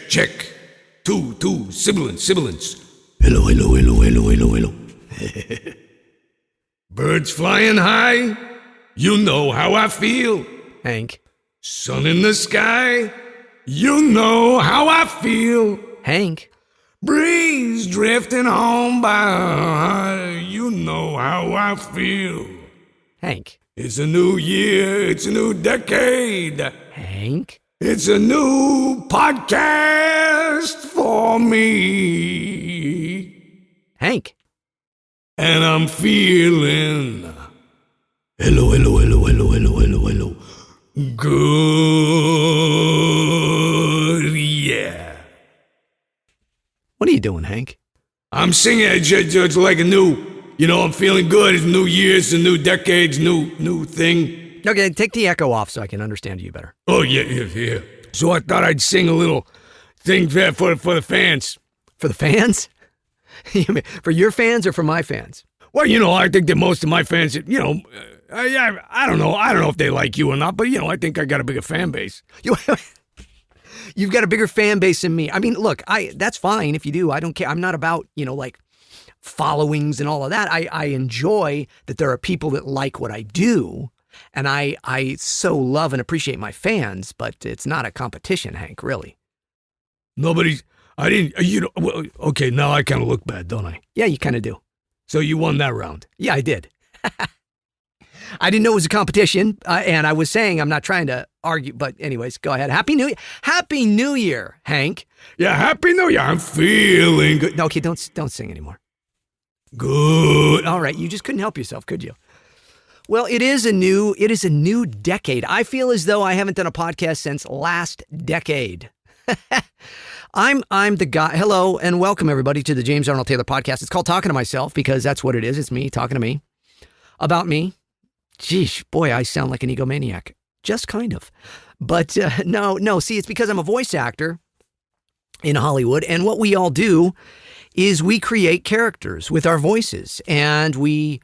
check. Two, sibilance. Hello. Birds flying high, you know how I feel. Hank. Sun in the sky, you know how I feel. Hank. Breeze drifting home by, you know how I feel. Hank. It's a new year, it's a new decade. Hank. It's a new podcast for me. Hank. And I'm feeling hello. Good, yeah. What are you doing, Hank? I'm singing it just like a new, I'm feeling good. It's new year, it's a new decade, it's new thing. Okay, take the echo off so I can understand you better. Oh, yeah. So I thought I'd sing a little thing for the fans. For the fans? For your fans or for my fans? Well, I think that most of my fans, I don't know if they like you or not, but, I think I got a bigger fan base. You've got a bigger fan base than me. I mean, look, that's fine if you do. I don't care. I'm not about, like followings and all of that. I enjoy that there are people that like what I do. And I so love and appreciate my fans, but it's not a competition, Hank, really. Okay, now I kind of look bad, don't I? Yeah, you kind of do. So you won that round. Yeah, I did. I didn't know it was a competition, and I was saying I'm not trying to argue, but anyways, go ahead. Happy New Year. Happy New Year, Hank. Yeah, Happy New Year. I'm feeling good. No, okay, don't sing anymore. Good. All right, you just couldn't help yourself, could you? Well, it is a new decade. I feel as though I haven't done a podcast since last decade. I'm the guy. Hello and welcome everybody to the James Arnold Taylor podcast. It's called Talking to Myself because that's what it is. It's me talking to me about me. Geesh, boy, I sound like an egomaniac. Just kind of. But no. See, it's because I'm a voice actor in Hollywood, and what we all do is we create characters with our voices, and we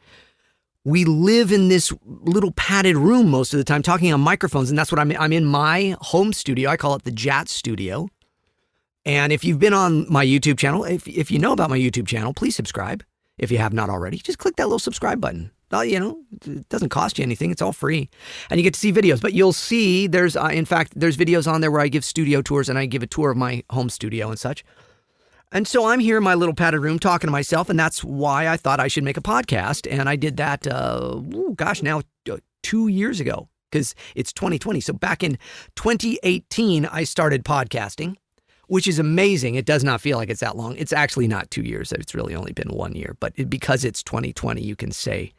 live in this little padded room most of the time talking on microphones, and that's what I'm in my home studio. I call it the JATcast studio. And if you've been on my YouTube channel, if you know about my YouTube channel, please subscribe. If you have not already, just click that little subscribe button. It doesn't cost you anything. It's all free. And you get to see videos. But you'll see there's videos on there where I give studio tours and I give a tour of my home studio and such. And so I'm here in my little padded room talking to myself, and that's why I thought I should make a podcast. And I did that, now 2 years ago, because it's 2020. So back in 2018, I started podcasting, which is amazing. It does not feel like it's that long. It's actually not 2 years. It's really only been 1 year. But because it's 2020, you can say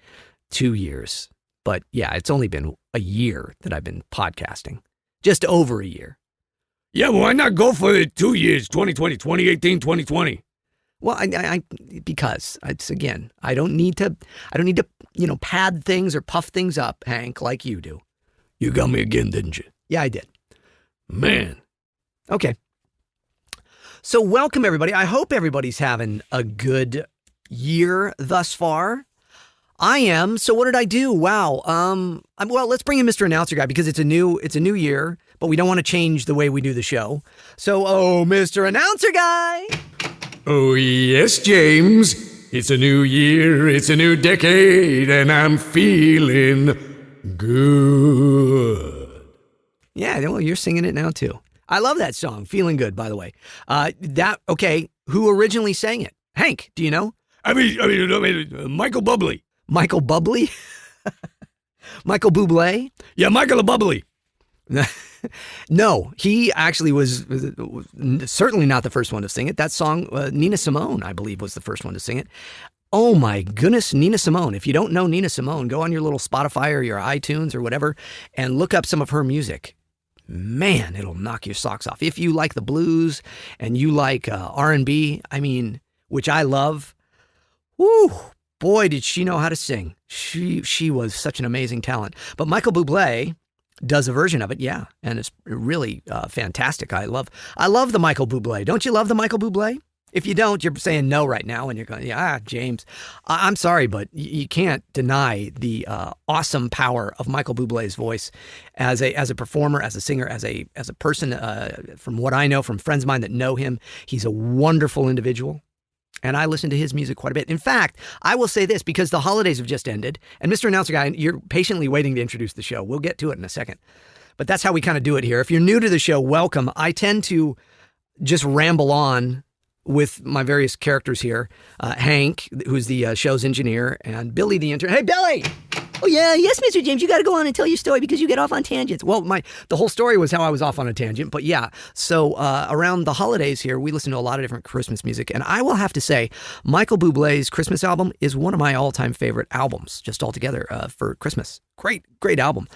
2 years. But yeah, it's only been a year that I've been podcasting, just over a year. Yeah, well, why not go for the 2 years, 2020, 2018, 2020? Well, because it's, again, I don't need to, pad things or puff things up, Hank, like you do. You got me again, didn't you? Yeah, I did. Man. Okay. So welcome, everybody. I hope everybody's having a good year thus far. I am. So what did I do? Wow. Well, let's bring in Mr. Announcer Guy because it's a new year, but we don't want to change the way we do the show. So, Mr. Announcer Guy. Oh, yes, James. It's a new year, it's a new decade, and I'm feeling good. Yeah, well, you're singing it now, too. I love that song, Feeling Good, by the way. Who originally sang it? Hank, do you know? I mean, Michael Bublé. Michael Bublé? Michael Bublé? Yeah, Michael Bublé. No, he actually was certainly not the first one to sing it. That song, Nina Simone, I believe, was the first one to sing it. Oh my goodness, Nina Simone. If you don't know Nina Simone, go on your little Spotify or your iTunes or whatever and look up some of her music. Man, it'll knock your socks off. If you like the blues and you like R&B, which I love, whoo, boy, did she know how to sing. She was such an amazing talent. But Michael Bublé does a version of it, yeah, and it's really fantastic. I love the Michael Bublé. Don't you love the Michael Bublé? If you don't, you're saying no right now, and you're going, James. I'm sorry, but you can't deny the awesome power of Michael Bublé's voice as a performer, as a singer, as a person. From what I know, from friends of mine that know him, he's a wonderful individual. And I listen to his music quite a bit. In fact, I will say this, because the holidays have just ended, and Mr. Announcer Guy, you're patiently waiting to introduce the show. We'll get to it in a second. But that's how we kind of do it here. If you're new to the show, welcome. I tend to just ramble on with my various characters here. Hank, who's the show's engineer, and Billy the intern. Hey, Billy! Oh, yeah, yes, Mr. James, you got to go on and tell your story because you get off on tangents. Well, the whole story was how I was off on a tangent, but yeah. So around the holidays here, we listen to a lot of different Christmas music, and I will have to say, Michael Bublé's Christmas album is one of my all-time favorite albums, just altogether for Christmas. Great album.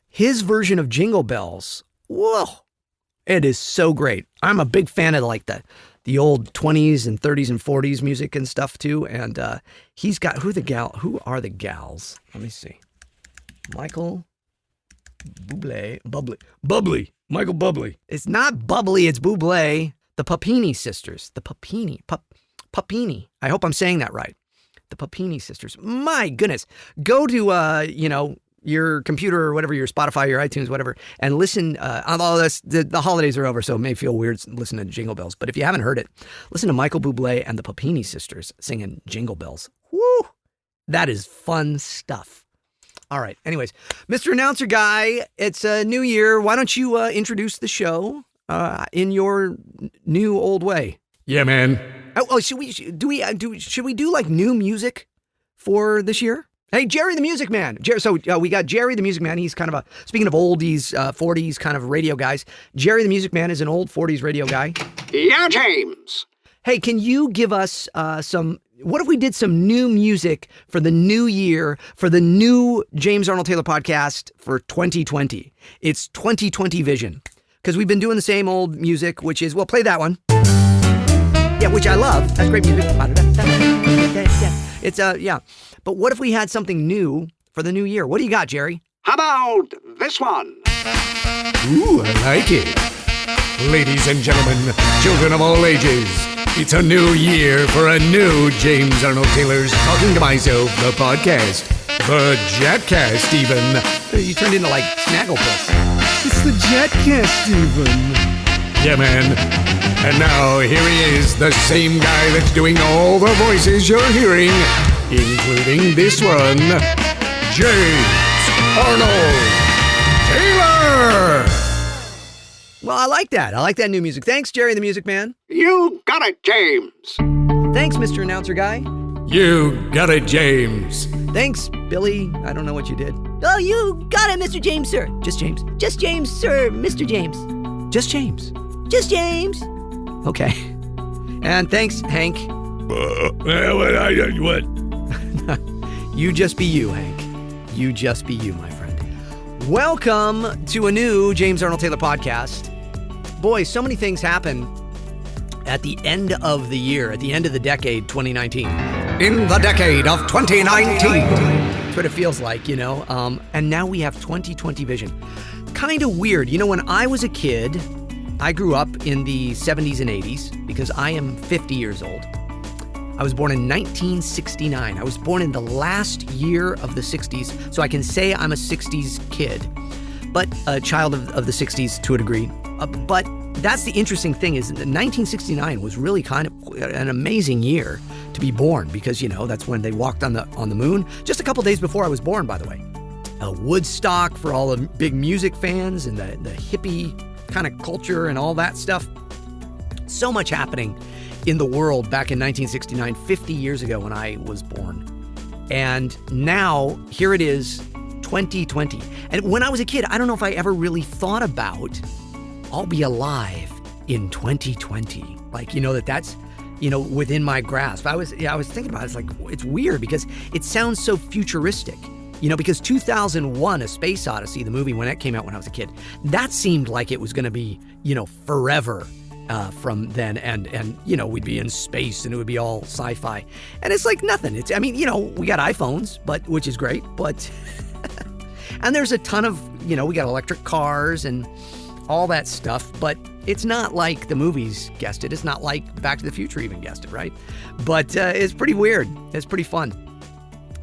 His version of Jingle Bells, whoa, it is so great. I'm a big fan of like the old 20s and 30s and 40s music and stuff too. And he's got, who are the gals? Let me see. Michael Bublé. Michael Bublé. It's not Bubbly, it's Bublé. The Papini sisters. The Papini. I hope I'm saying that right. The Papini sisters. My goodness. Go to, your computer or whatever, your Spotify, your iTunes, whatever, and listen. Although the holidays are over, so it may feel weird listening to Jingle Bells. But if you haven't heard it, listen to Michael Bublé and the Papini sisters singing Jingle Bells. Woo! That is fun stuff. All right. Anyways, Mr. Announcer Guy, it's a new year. Why don't you introduce the show in your new old way? Yeah, man. Should we do like new music for this year? Hey, Jerry the Music Man. So we got Jerry the Music Man. He's kind of speaking of oldies, 40s kind of radio guys. Jerry the Music Man is an old 40s radio guy. Yeah, James. Hey, can you give us what if we did some new music for the new year, for the new James Arnold Taylor podcast for 2020? It's 2020 Vision. Because we've been doing the same old music, which is, well, play that one. Yeah, which I love. That's great music. It's, yeah. But what if we had something new for the new year? What do you got, Jerry? How about this one? Ooh, I like it. Ladies and gentlemen, children of all ages, it's a new year for a new James Arnold Taylor's Talking to Myself, the podcast. The JATcast, even. You turned into like Snagglepuss. It's the JATcast, even. Yeah, man. And now, here he is, the same guy that's doing all the voices you're hearing, including this one, James Arnold Taylor! Well, I like that. I like that new music. Thanks, Jerry the Music Man. You got it, James. Thanks, Mr. Announcer Guy. You got it, James. Thanks, Billy. I don't know what you did. Oh, you got it, Mr. James, sir. Just James. Just James, sir, Mr. James. Just James. Just James. Okay. And thanks, Hank. What? You just be you, Hank. You just be you, my friend. Welcome to a new James Arnold Taylor podcast. Boy, so many things happen at the end of the year, at the end of the decade, 2019. In the decade of 2019. That's what it feels like, and now we have 2020 vision. Kind of weird. When I was a kid, I grew up in the 70s and 80s because I am 50 years old. I was born in 1969. I was born in the last year of the 60s, so I can say I'm a 60s kid, but a child of the 60s to a degree. But that's the interesting thing is that 1969 was really kind of an amazing year to be born because, that's when they walked on the moon. Just a couple days before I was born, by the way. Woodstock for all the big music fans and the hippie kind of culture and all that stuff. So much happening in the world back in 1969, 50 years ago when I was born. And now, here it is, 2020. And when I was a kid, I don't know if I ever really thought about, I'll be alive in 2020. Like, that's, within my grasp. I was thinking about it. It's like, it's weird because it sounds so futuristic. Because 2001, A Space Odyssey, the movie, when it came out when I was a kid, that seemed like it was going to be, forever from then. And we'd be in space and it would be all sci-fi. And it's like nothing. We got iPhones, which is great. But, and there's a ton of, we got electric cars and all that stuff, but it's not like the movies guessed it. It's not like Back to the Future even guessed it, right? But it's pretty weird. It's pretty fun.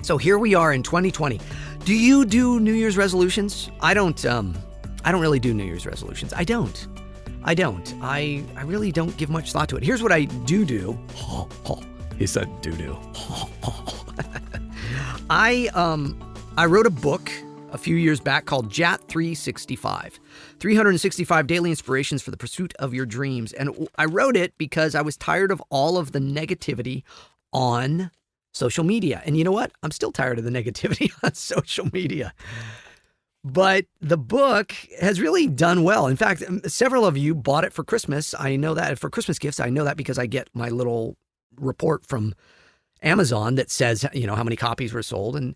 So here we are in 2020. Do you do New Year's resolutions? I don't really do New Year's resolutions. I don't. I really don't give much thought to it. Here's what I do. He said do. I wrote a book a few years back called JAT 365, 365 Daily Inspirations for the Pursuit of Your Dreams. And I wrote it because I was tired of all of the negativity on social media. And you know what? I'm still tired of the negativity on social media. But the book has really done well. In fact, several of you bought it for Christmas. I know that for Christmas gifts. I know that because I get my little report from Amazon that says, how many copies were sold. And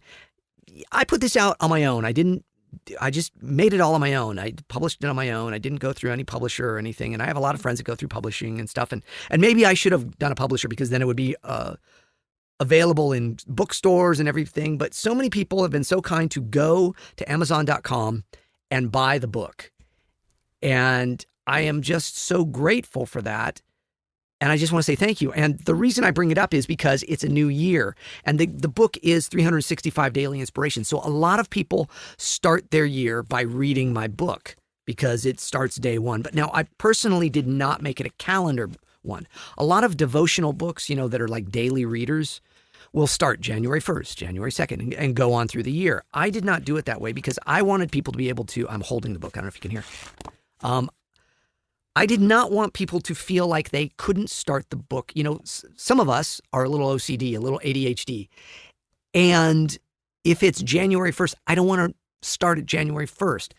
I put this out on my own. I just made it all on my own. I published it on my own. I didn't go through any publisher or anything. And I have a lot of friends that go through publishing and stuff. And maybe I should have done a publisher because then it would be available in bookstores and everything. But so many people have been so kind to go to Amazon.com and buy the book. And I am just so grateful for that. And I just want to say thank you. And the reason I bring it up is because it's a new year. And the book is 365 Daily Inspirations. So a lot of people start their year by reading my book because it starts day one. But now I personally did not make it a calendar one. A lot of devotional books, that are like daily readers will start January 1st, January 2nd, and go on through the year. I did not do it that way because I wanted people to be able to, I'm holding the book, I don't know if you can hear. I did not want people to feel like they couldn't start the book. Some of us are a little OCD, a little ADHD. And if it's January 1st, I don't want to start at January 1st.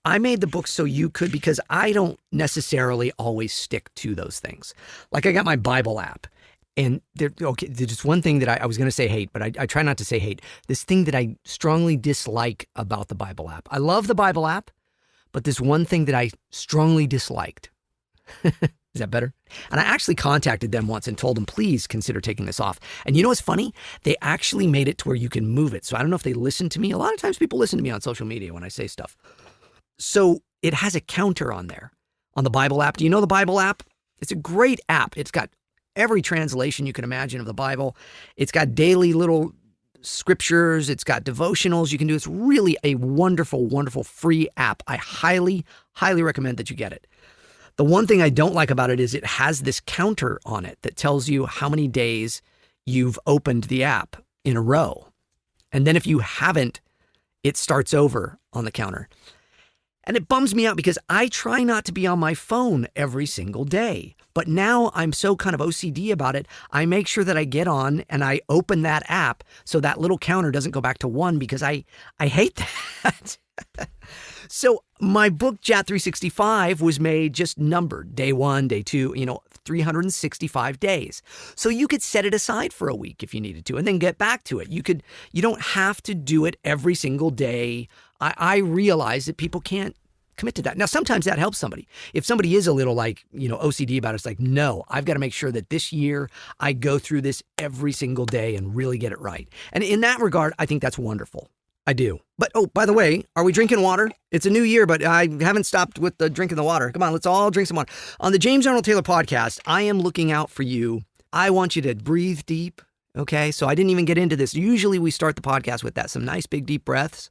I made the book so you could, because I don't necessarily always stick to those things. Like I got my Bible app. And there's one thing that I was going to say hate, but I try not to say hate. This thing that I strongly dislike about the Bible app. I love the Bible app, but there's one thing that I strongly disliked. Is that better? And I actually contacted them once and told them, please consider taking this off. And you know what's funny? They actually made it to where you can move it. So I don't know if they listen to me. A lot of times people listen to me on social media when I say stuff. So it has a counter on there on the Bible app. Do you know the Bible app? It's a great app. It's got every translation you can imagine of the Bible. It's got daily little scriptures. It's got devotionals you can do. It's really a wonderful, wonderful free app. I highly, highly recommend that you get it. The one thing I don't like about it is it has this counter on it that tells you how many days you've opened the app in a row. And then if you haven't, it starts over on the counter. And it bums me out because I try not to be on my phone every single day. But now I'm so kind of OCD about it. I make sure that I get on and I open that app so that little counter doesn't go back to 1 because I hate that. So my book, JAT 365, was made just numbered, day 1, day 2, 365 days. So you could set it aside for a week if you needed to and then get back to it. You don't have to do it every single day. I realize that people can't commit to that. Now, sometimes that helps somebody. If somebody is a little OCD about it, it's like, no, I've got to make sure that this year I go through this every single day and really get it right. And in that regard, I think that's wonderful. I do. But, by the way, are we drinking water? It's a new year, but I haven't stopped with the drinking the water. Come on, let's all drink some water. On the James Arnold Taylor podcast, I am looking out for you. I want you to breathe deep, okay? So I didn't even get into this. Usually we start the podcast with that, some nice big deep breaths.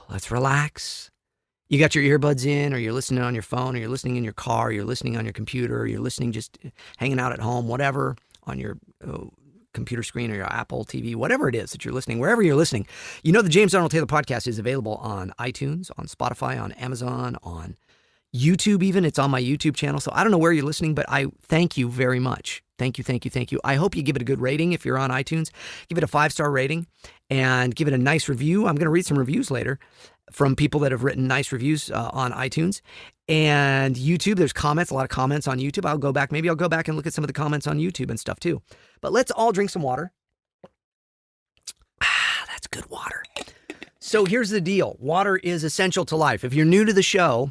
Let's relax. You got your earbuds in, or you're listening on your phone, or you're listening in your car, or you're listening on your computer, or you're listening just hanging out at home, whatever, on your computer screen or your Apple TV, whatever it is that you're listening, wherever you're listening. The James Arnold Taylor podcast is available on iTunes, on Spotify, on Amazon, on YouTube even. It's on my YouTube channel. So I don't know where you're listening, but I thank you very much. Thank you, thank you, thank you. I hope you give it a good rating if you're on iTunes. Give it a 5-star rating and give it a nice review. I'm going to read some reviews later from people that have written nice reviews on iTunes. And YouTube, there's comments, a lot of comments on YouTube. Maybe I'll go back and look at some of the comments on YouTube and stuff too. But let's all drink some water. That's good water. So here's the deal. Water is essential to life. If you're new to the show,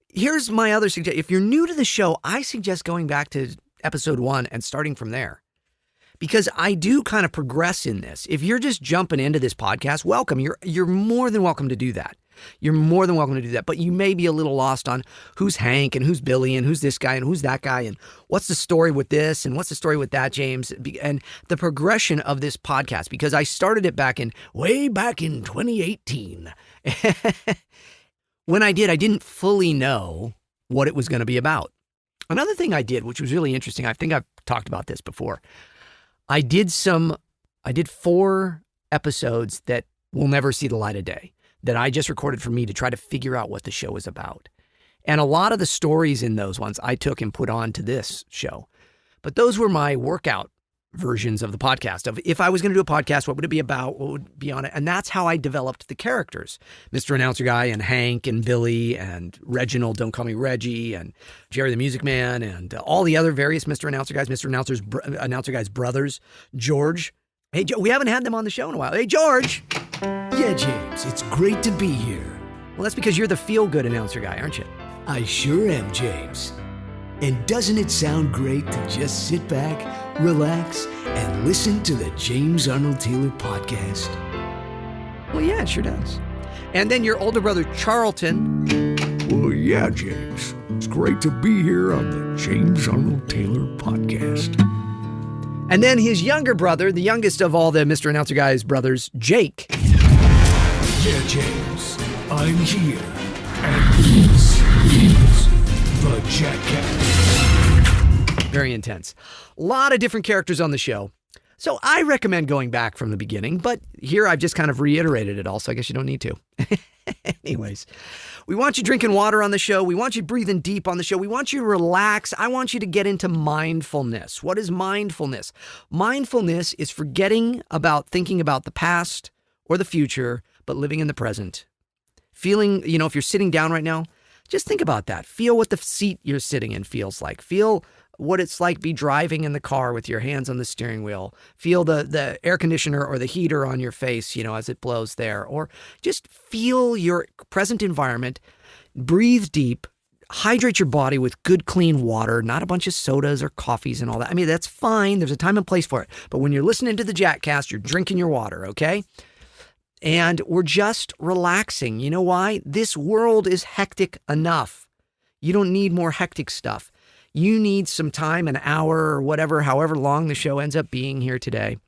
here's my other suggestion. If you're new to the show, I suggest going back to episode 1 and starting from there. Because I do kind of progress in this. If you're just jumping into this podcast, welcome. You're more than welcome to do that. you're more than welcome to do that. But you may be a little lost on who's Hank and who's Billy and who's this guy and who's that guy and what's the story with this and what's the story with that, James, and the progression of this podcast, because I started it way back in 2018. When I didn't fully know what it was going to be about. Another thing I did, which was really interesting, I think I've talked about this before. I did 4 episodes that will never see the light of day, that I just recorded for me to try to figure out what the show is about. And a lot of the stories in those ones I took and put on to this show. But those were my workout versions of the podcast, of if I was going to do a podcast, what would it be about? What would be on it? And that's how I developed the characters. Mr. Announcer Guy and Hank and Billy and Reginald, Don't Call Me Reggie, and Jerry the Music Man, and all the other various Mr. Announcer Guys, Announcer Guy's brothers, George. Hey, we haven't had them on the show in a while. Hey, George. Yeah, James, it's great to be here. Well, that's because you're the feel-good announcer guy, aren't you? I sure am, James. And doesn't it sound great to just sit back, relax, and listen to the James Arnold Taylor podcast? Well, yeah, it sure does. And then your older brother, Charlton. Well, yeah, James. It's great to be here on the James Arnold Taylor podcast. And then his younger brother, the youngest of all the Mr. Announcer Guy's brothers, Jake. Yeah, James. I'm here. And this is the JATcast. Very intense. A lot of different characters on the show. So I recommend going back from the beginning, but here I've just kind of reiterated it all, so I guess you don't need to. Anyways, we want you drinking water on the show. We want you breathing deep on the show. We want you to relax. I want you to get into mindfulness. What is mindfulness? Mindfulness is forgetting about thinking about the past or the future, but living in the present. Feeling, if you're sitting down right now, just think about that. Feel what the seat you're sitting in feels like. Feel what it's like be driving in the car with your hands on the steering wheel. Feel the air conditioner or the heater on your face, as it blows there. Or just feel your present environment. Breathe deep. Hydrate your body with good, clean water, not a bunch of sodas or coffees and all that. I mean, that's fine. There's a time and place for it. But when you're listening to the JATcast, you're drinking your water, okay? And we're just relaxing. You know why? This world is hectic enough. You don't need more hectic stuff. You need some time, an hour or whatever, however long the show ends up being here today.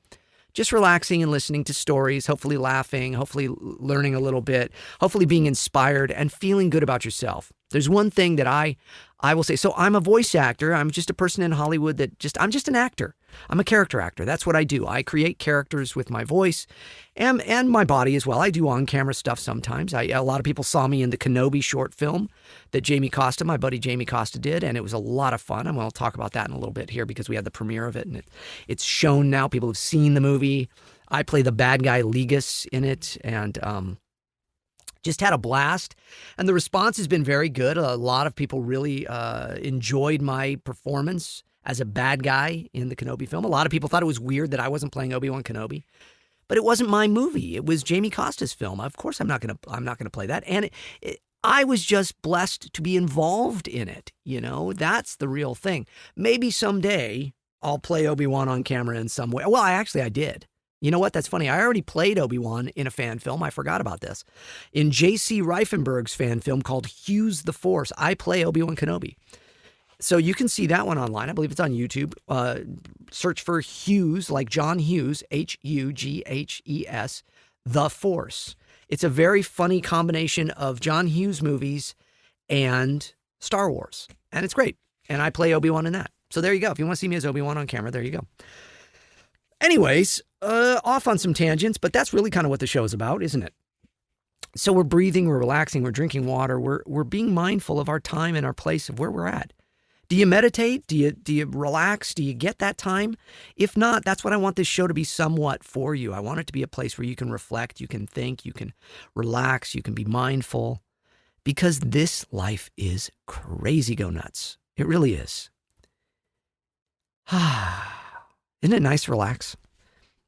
Just relaxing and listening to stories, hopefully laughing, hopefully learning a little bit, hopefully being inspired and feeling good about yourself. There's one thing that I will say. So I'm a voice actor. I'm just a person in Hollywood I'm just an actor. I'm a character actor. That's what I do. I create characters with my voice and my body as well. I do on-camera stuff sometimes. A lot of people saw me in the Kenobi short film that my buddy Jamie Costa did, and it was a lot of fun. I'm going to talk about that in a little bit here because we had the premiere of it, and it's shown now. People have seen the movie. I play the bad guy Legis in it, and just had a blast, and the response has been very good. A lot of people really enjoyed my performance as a bad guy in the Kenobi film. A lot of people thought it was weird that I wasn't playing Obi-Wan Kenobi, but it wasn't my movie. It was Jamie Costa's film. Of course, I'm not gonna play that, and I was just blessed to be involved in it. That's the real thing. Maybe someday I'll play Obi-Wan on camera in some way. Well, I did. You know what? That's funny. I already played Obi-Wan in a fan film. I forgot about this. In J.C. Reifenberg's fan film called Hughes the Force, I play Obi-Wan Kenobi. So you can see that one online. I believe it's on YouTube. Search for Hughes, like John Hughes, Hughes, The Force. It's a very funny combination of John Hughes movies and Star Wars. And it's great. And I play Obi-Wan in that. So there you go. If you want to see me as Obi-Wan on camera, there you go. Anyways, off on some tangents, but that's really kind of what the show is about, isn't it? So we're breathing, we're relaxing, we're drinking water, we're being mindful of our time and our place of where we're at. Do you meditate? Do you relax? Do you get that time? If not, that's what I want this show to be somewhat for you. I want it to be a place where you can reflect, you can think, you can relax, you can be mindful, because this life is crazy go nuts. It really is. Isn't it nice to relax?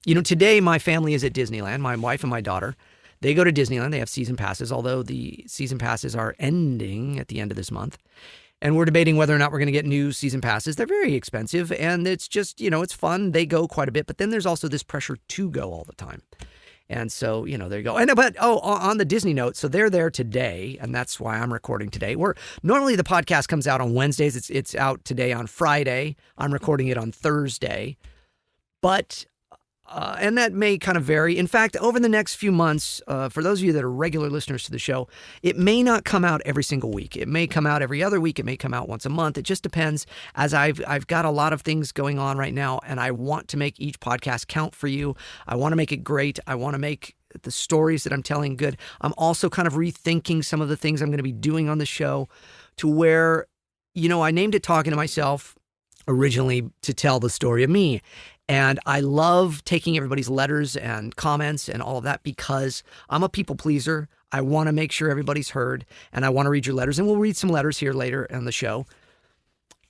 Today my family is at Disneyland, my wife and my daughter. They go to Disneyland. They have season passes, although the season passes are ending at the end of this month. And we're debating whether or not we're going to get new season passes. They're very expensive, and it's just, it's fun. They go quite a bit, but then there's also this pressure to go all the time. And so, there you go. But on the Disney note, so they're there today, and that's why I'm recording today. Normally the podcast comes out on Wednesdays. It's out today on Friday. I'm recording it on Thursday. But and that may kind of vary. In fact, over the next few months, for those of you that are regular listeners to the show, it may not come out every single week. It may come out every other week. It may come out once a month. It just depends, as I've got a lot of things going on right now, and I want to make each podcast count for you. I want to make it great. I want to make the stories that I'm telling good. I'm also kind of rethinking some of the things I'm going to be doing on the show to where, I named it Talking to Myself originally to tell the story of me. And I love taking everybody's letters and comments and all of that because I'm a people pleaser. I want to make sure everybody's heard, and I want to read your letters. And we'll read some letters here later on the show.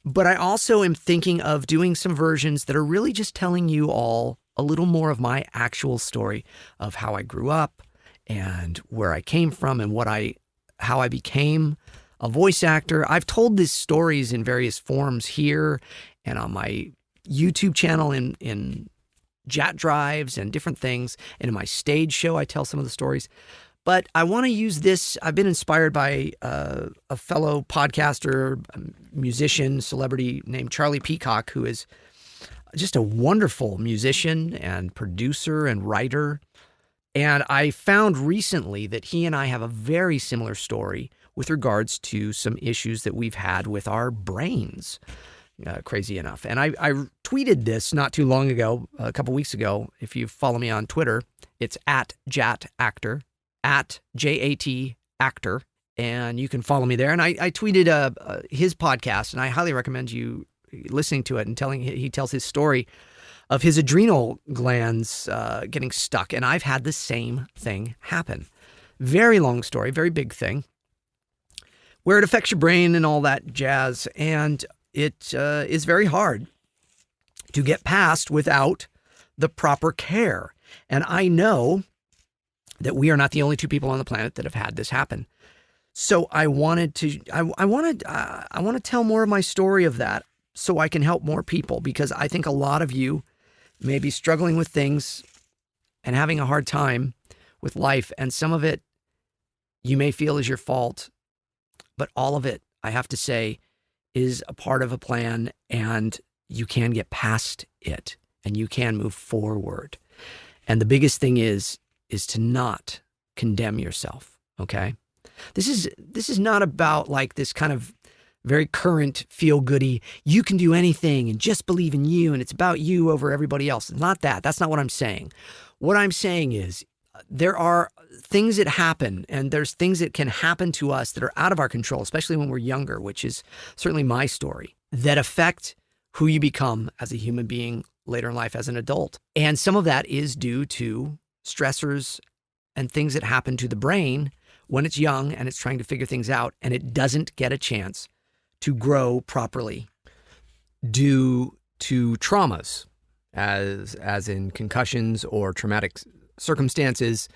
But I also am thinking of doing some versions that are really just telling you all a little more of my actual story of how I grew up and where I came from and how I became a voice actor. I've told these stories in various forms here and on my YouTube channel in Jat drives and different things. And in my stage show, I tell some of the stories. But I want to use this. I've been inspired by a fellow podcaster, musician, celebrity named Charlie Peacock, who is just a wonderful musician and producer and writer. And I found recently that he and I have a very similar story with regards to some issues that we've had with our brains. Crazy enough. And I tweeted this not too long ago, a couple weeks ago. If you follow me on Twitter, it's at JATactor, at JAT actor. And you can follow me there. And I tweeted his podcast, and I highly recommend you listening to it and he tells his story of his adrenal glands getting stuck. And I've had the same thing happen. Very long story, very big thing, where it affects your brain and all that jazz. And it is very hard to get past without the proper care. And I know that we are not the only two people on the planet that have had this happen. So I want to tell more of my story of that so I can help more people, because I think a lot of you may be struggling with things and having a hard time with life. And some of it you may feel is your fault, but all of it, I have to say, is a part of a plan, and you can get past it and you can move forward. And the biggest thing is to not condemn yourself. Okay. This is not about like this kind of very current feel-goody, you can do anything and just believe in you and it's about you over everybody else. It's not that. That's not what I'm saying. What I'm saying is there are things that happen, and there's things that can happen to us that are out of our control, especially when we're younger, which is certainly my story, that affect who you become as a human being later in life as an adult. And some of that is due to stressors and things that happen to the brain when it's young and it's trying to figure things out, and it doesn't get a chance to grow properly due to traumas, as in concussions or traumatic circumstances.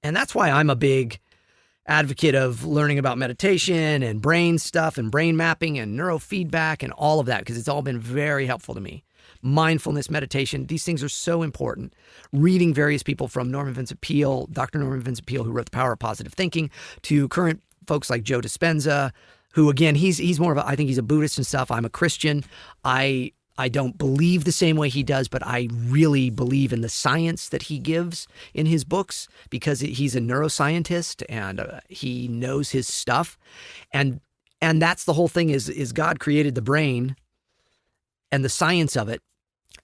And that's why I'm a big advocate of learning about meditation and brain stuff and brain mapping and neurofeedback and all of that, because it's all been very helpful to me. Mindfulness, meditation, these things are so important. Reading various people from Norman Vincent Peale, Dr. Norman Vincent Peale, who wrote The Power of Positive Thinking, to current folks like Joe Dispenza, who again, he's more of a, I think he's a Buddhist and stuff. I'm a Christian. I don't believe the same way he does, but I really believe in the science that he gives in his books, because he's a neuroscientist and he knows his stuff. And that's the whole thing is God created the brain and the science of it.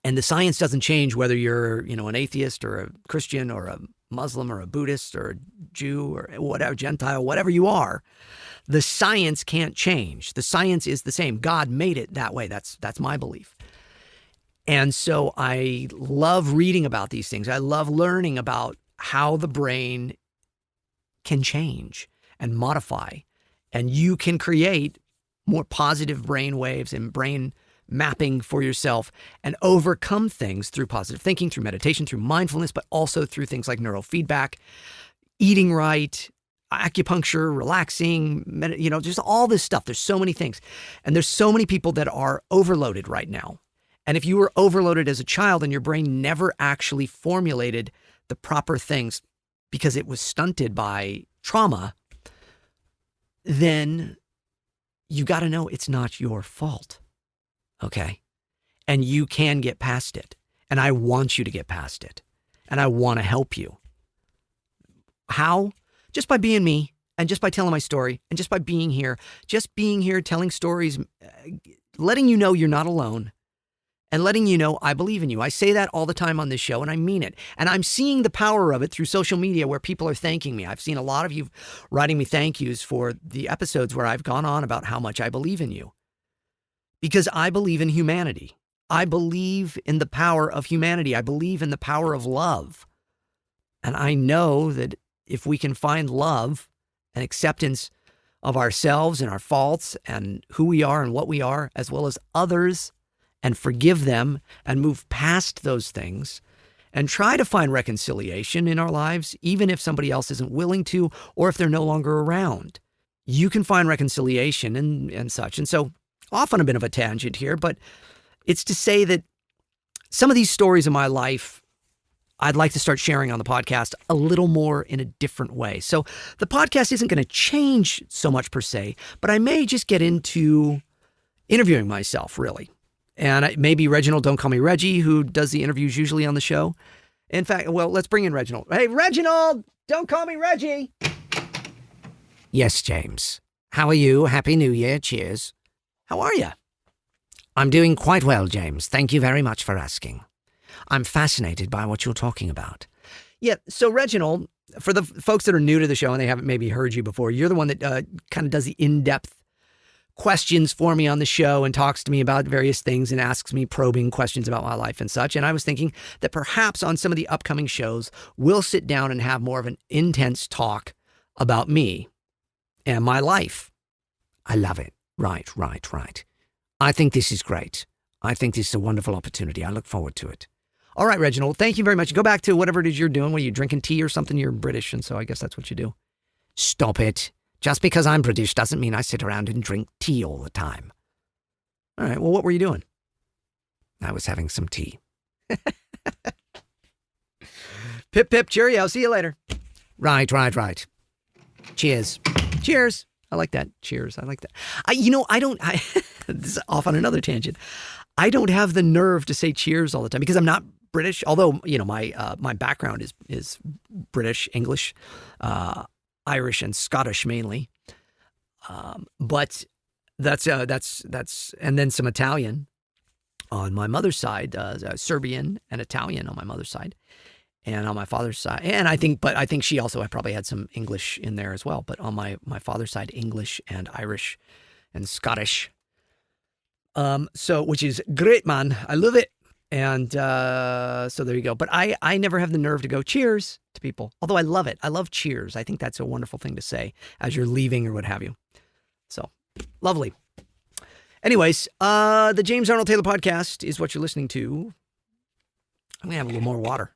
And the science doesn't change whether you're, an atheist or a Christian or a Muslim or a Buddhist or a Jew or whatever, Gentile, whatever you are. The science can't change. The science is the same. God made it that way. That's my belief. And so I love reading about these things. I love learning about how the brain can change and modify. And you can create more positive brain waves and brain mapping for yourself and overcome things through positive thinking, through meditation, through mindfulness, but also through things like neurofeedback, eating right, acupuncture, relaxing, just all this stuff. There's so many things. And there's so many people that are overloaded right now. And if you were overloaded as a child and your brain never actually formulated the proper things because it was stunted by trauma, then you got to know it's not your fault. Okay? And you can get past it. And I want you to get past it. And I want to help you. How? Just by being me, and just by telling my story, and just by being here. Just being here, telling stories, letting you know you're not alone, and letting you know I believe in you. I say that all the time on this show, and I mean it. And I'm seeing the power of it through social media where people are thanking me. I've seen a lot of you writing me thank yous for the episodes where I've gone on about how much I believe in you. Because I believe in humanity. I believe in the power of humanity. I believe in the power of love. And I know that if we can find love and acceptance of ourselves and our faults and who we are and what we are, as well as others, and forgive them and move past those things and try to find reconciliation in our lives, even if somebody else isn't willing to or if they're no longer around, you can find reconciliation and such. And so off on a bit of a tangent here, but it's to say that some of these stories in my life, I'd like to start sharing on the podcast a little more in a different way. So the podcast isn't going to change so much per se, but I may just get into interviewing myself, really. And maybe Reginald, don't call me Reggie, who does the interviews usually on the show. In fact, well, let's bring in Reginald. Hey, Reginald, don't call me Reggie. Yes, James. How are you? Happy New Year. Cheers. How are you? I'm doing quite well, James. Thank you very much for asking. I'm fascinated by what you're talking about. Yeah, so Reginald, for the folks that are new to the show and they haven't maybe heard you before, you're the one that kind of does the in-depth questions for me on the show and talks to me about various things and asks me probing questions about my life and such. And I was thinking that perhaps on some of the upcoming shows, we'll sit down and have more of an intense talk about me and my life. I love it. Right. I think this is great. I think this is a wonderful opportunity. I look forward to it. All right, Reginald, thank you very much. Go back to whatever it is you're doing. What are you drinking, tea or something? You're British, and so I guess that's what you do. Stop it. Just because I'm British doesn't mean I sit around and drink tea all the time. All right, well, what were you doing? I was having some tea. Pip, pip, cheerio. See you later. Right. Cheers. Cheers. I like that. Cheers. I like that. This is off on another tangent. I don't have the nerve to say cheers all the time because I'm not British, although, my background is British, English, Irish, and Scottish mainly. But that's, and then some Italian on my mother's side, Serbian and Italian on my mother's side. And on my father's side, and I think she also probably had some English in there as well. But on my father's side, English and Irish and Scottish. So which is great, man. I love it. And so there you go. But I never have the nerve to go cheers to people. Although I love it. I love cheers. I think that's a wonderful thing to say as you're leaving or what have you. So lovely. Anyways, the James Arnold Taylor podcast is what you're listening to. I'm gonna have a little more water.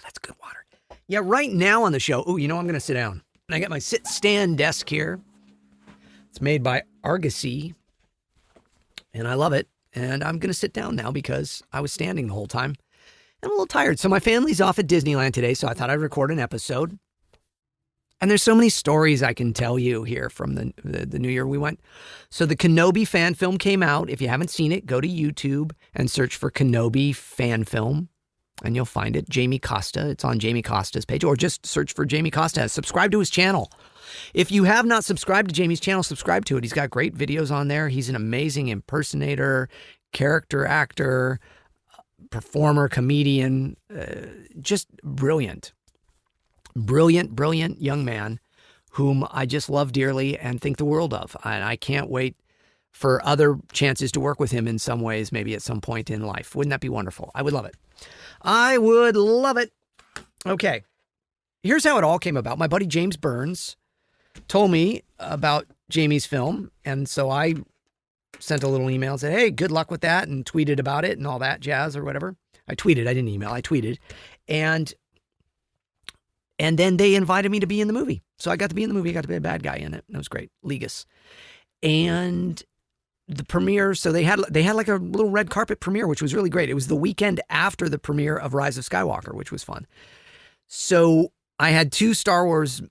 That's good water. Yeah, right now on the show, I'm going to sit down. And I got my sit-stand desk here. It's made by Argosy, and I love it. And I'm going to sit down now because I was standing the whole time. I'm a little tired. So my family's off at Disneyland today, so I thought I'd record an episode. And there's so many stories I can tell you here from the New Year we went. So the Kenobi fan film came out. If you haven't seen it, go to YouTube and search for Kenobi fan film. And you'll find it. Jamie Costa. It's on Jamie Costa's page. Or just search for Jamie Costa. Subscribe to his channel. If you have not subscribed to Jamie's channel, subscribe to it. He's got great videos on there. He's an amazing impersonator, character actor, performer, comedian. Just brilliant. Brilliant young man whom I just love dearly and think the world of. And I can't wait for other chances to work with him in some ways, maybe at some point in life. Wouldn't that be wonderful? I would love it. I would love it. Okay. Here's how it all came about. My buddy James Burns told me about Jamie's film. And so I sent a little email and said, hey, good luck with that, and tweeted about it and all that jazz or whatever. I didn't email. I tweeted. And then they invited me to be in the movie. So I got to be in the movie. I got to be a bad guy in it. That was great. Legis. And the premiere, so they had like a little red carpet premiere, which was really great. It was the weekend after the premiere of Rise of Skywalker, which was fun. So I had 2 Star Wars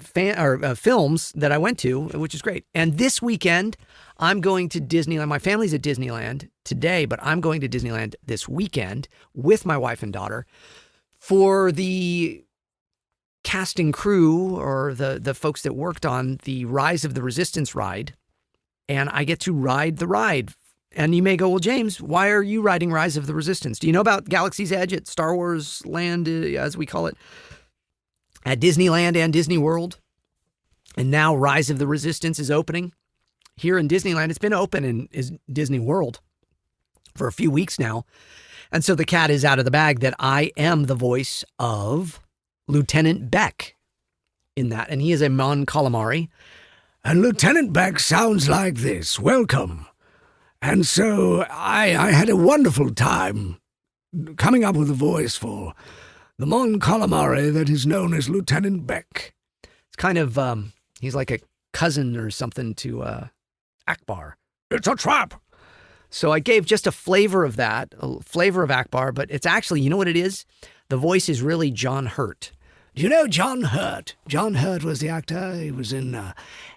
films that I went to, which is great. And this weekend, I'm going to Disneyland. My family's at Disneyland today, but I'm going to Disneyland this weekend with my wife and daughter for the casting crew, or the folks that worked on the Rise of the Resistance ride. And I get to ride the ride. And you may go, well, James, why are you riding Rise of the Resistance? Do you know about Galaxy's Edge at Star Wars Land, as we call it, at Disneyland and Disney World? And now Rise of the Resistance is opening here in Disneyland. It's been open in Disney World for a few weeks now. And so the cat is out of the bag that I am the voice of Lieutenant Beck in that. And he is a Mon Calamari. And Lieutenant Beck sounds like this. Welcome. And so I had a wonderful time coming up with a voice for the Mon Calamari that is known as Lieutenant Beck. It's kind of, he's like a cousin or something to Akbar. It's a trap. So I gave just a flavor of that, a flavor of Akbar, but it's actually, you know what it is? The voice is really John Hurt. Do you know John Hurt? John Hurt was the actor. He was in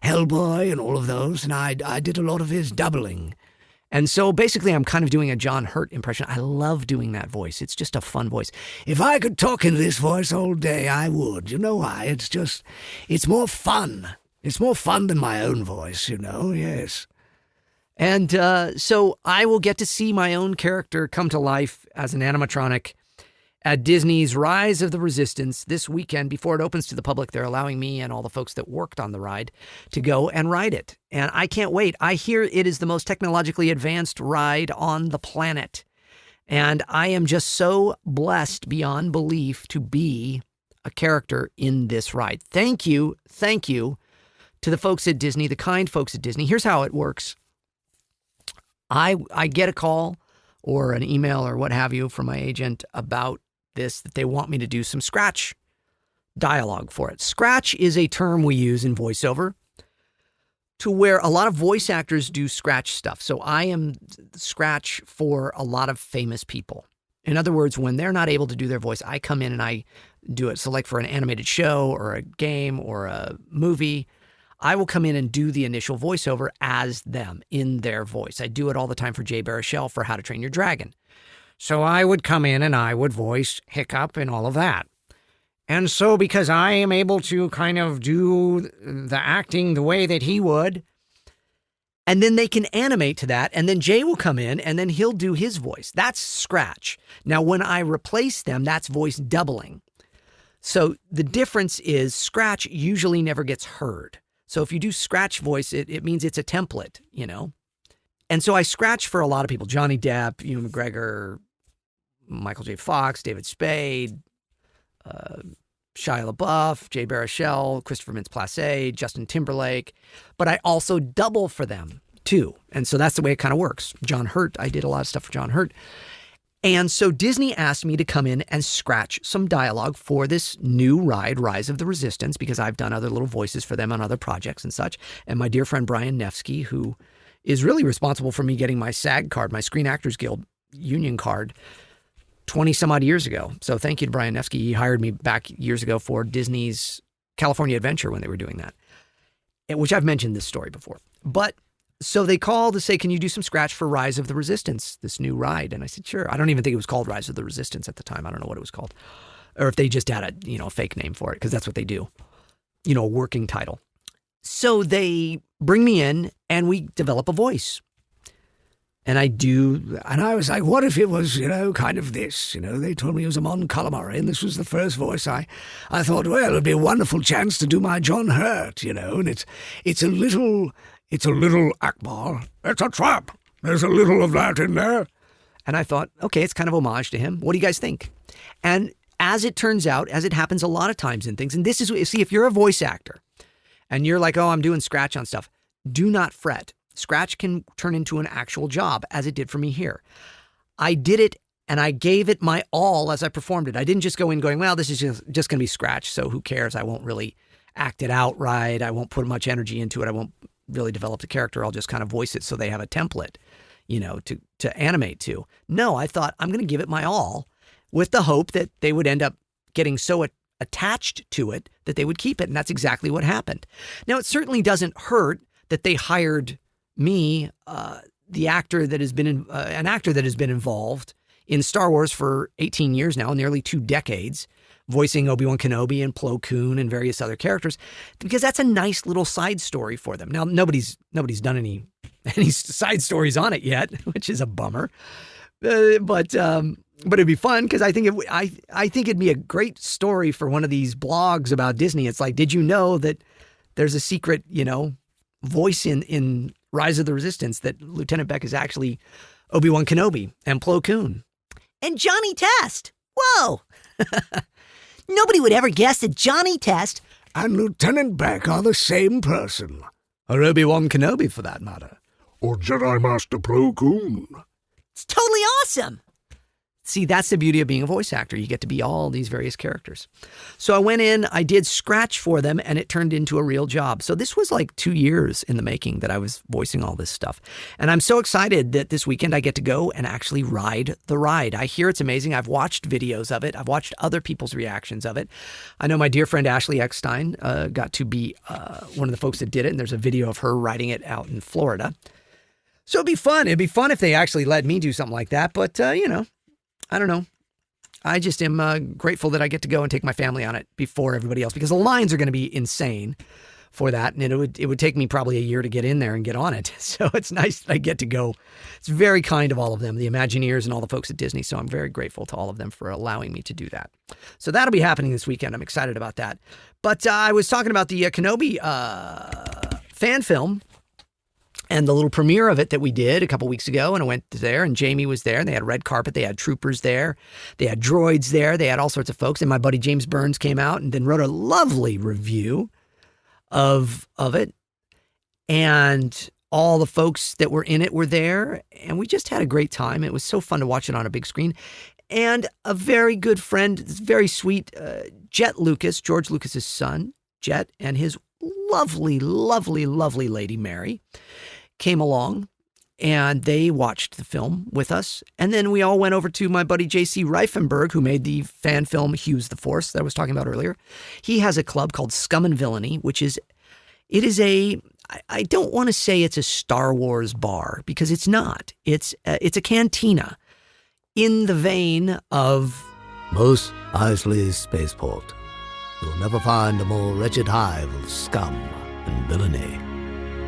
Hellboy and all of those, and I did a lot of his doubling. And so basically I'm kind of doing a John Hurt impression. I love doing that voice. It's just a fun voice. If I could talk in this voice all day, I would. You know why? It's more fun. It's more fun than my own voice, yes. And so I will get to see my own character come to life as an animatronic at Disney's Rise of the Resistance this weekend. Before it opens to the public, they're allowing me and all the folks that worked on the ride to go and ride it. And I can't wait. I hear it is the most technologically advanced ride on the planet. And I am just so blessed beyond belief to be a character in this ride. Thank you to the folks at Disney, the kind folks at Disney. Here's how it works. I get a call or an email or what have you from my agent about this, that they want me to do some scratch dialogue for it. Scratch is a term we use in voiceover to where a lot of voice actors do scratch stuff. So I am scratch for a lot of famous people. In other words, when they're not able to do their voice, I come in and I do it. So like for an animated show or a game or a movie, I will come in and do the initial voiceover as them in their voice. I do it all the time for Jay Baruchel for How to Train Your Dragon. So I would come in and I would voice Hiccup and all of that. And so because I am able to kind of do the acting the way that he would, and then they can animate to that, and then Jay will come in and then he'll do his voice. That's scratch. Now, when I replace them, that's voice doubling. So the difference is scratch usually never gets heard. So if you do scratch voice, it means it's a template, And so I scratch for a lot of people. Johnny Depp, Ewan McGregor, Michael J. Fox, David Spade, Shia LaBeouf, Jay Baruchel, Christopher Mintz-Plasse, Justin Timberlake. But I also double for them, too. And so that's the way it kind of works. John Hurt, I did a lot of stuff for John Hurt. And so Disney asked me to come in and scratch some dialogue for this new ride, Rise of the Resistance, because I've done other little voices for them on other projects and such. And my dear friend Brian Nefsky, who is really responsible for me getting my SAG card, my Screen Actors Guild union card, 20 some odd years ago. So thank you to Brian Nefsky. He hired me back years ago for Disney's California Adventure when they were doing that, which I've mentioned this story before. But so they called to say, can you do some scratch for Rise of the Resistance, this new ride? And I said, sure. I don't even think it was called Rise of the Resistance at the time. I don't know what it was called. Or if they just had a fake name for it, because that's what they do. A working title. So they bring me in and we develop a voice. And I was like, what if it was, kind of this? They told me it was a Mon Calamari, and this was the first voice. I thought, well, it'd be a wonderful chance to do my John Hurt, and it's a little Akbar. It's a trap. There's a little of that in there. And I thought, okay, it's kind of homage to him. What do you guys think? And as it turns out, as it happens a lot of times in things, and this is, see, if you're a voice actor and you're like, oh, I'm doing scratch on stuff, do not fret. Scratch can turn into an actual job, as it did for me here. I did it, and I gave it my all as I performed it. I didn't just go in going, well, this is just going to be scratch, so who cares? I won't really act it out right. I won't put much energy into it. I won't really develop the character. I'll just kind of voice it so they have a template, to animate to. No, I thought I'm going to give it my all with the hope that they would end up getting so attached to it that they would keep it. And that's exactly what happened. Now, it certainly doesn't hurt that they hired me, the actor that has been an actor that has been involved in Star Wars for 18 years now, nearly 2 decades, voicing Obi-Wan Kenobi and Plo Koon and various other characters, because that's a nice little side story for them. Now, nobody's done any side stories on it yet, which is a bummer. But it'd be fun because I think I think it'd be a great story for one of these blogs about Disney. It's like, did you know that there's a secret, voice in Rise of the Resistance that Lieutenant Beck is actually Obi-Wan Kenobi and Plo Koon. And Johnny Test. Whoa. Nobody would ever guess that Johnny Test And Lieutenant Beck are the same person. Or Obi-Wan Kenobi, for that matter. Or Jedi Master Plo Koon. It's totally awesome. See, that's the beauty of being a voice actor. You get to be all these various characters. So I went in, I did scratch for them, and it turned into a real job. So this was like 2 years in the making that I was voicing all this stuff. And I'm so excited that this weekend I get to go and actually ride the ride. I hear it's amazing. I've watched videos of it. I've watched other people's reactions of it. I know my dear friend Ashley Eckstein got to be one of the folks that did it, and there's a video of her riding it out in Florida. So it'd be fun. It'd be fun if they actually let me do something like that. But, I don't know. I just am grateful that I get to go and take my family on it before everybody else, because the lines are going to be insane for that. And it would take me probably a year to get in there and get on it. So it's nice that I get to go. It's very kind of all of them, the Imagineers and all the folks at Disney. So I'm very grateful to all of them for allowing me to do that. So that'll be happening this weekend. I'm excited about that. But I was talking about the Kenobi fan film and the little premiere of it that we did a couple weeks ago, and I went there, and Jamie was there, and they had red carpet, they had troopers there, they had droids there, they had all sorts of folks, and my buddy James Burns came out and then wrote a lovely review of it, and all the folks that were in it were there, and we just had a great time. It was so fun to watch it on a big screen. And a very good friend, very sweet, Jet Lucas, George Lucas's son, Jet, and his lovely, lovely, lovely lady, Mary, came along, and they watched the film with us. And then we all went over to my buddy J.C. Reifenberg, who made the fan film Hughes the Force that I was talking about earlier. He has a club called Scum and Villainy, which is, I don't want to say it's a Star Wars bar, because it's not. It's a cantina in the vein of Mos Eisley's spaceport. You'll never find a more wretched hive of scum and villainy.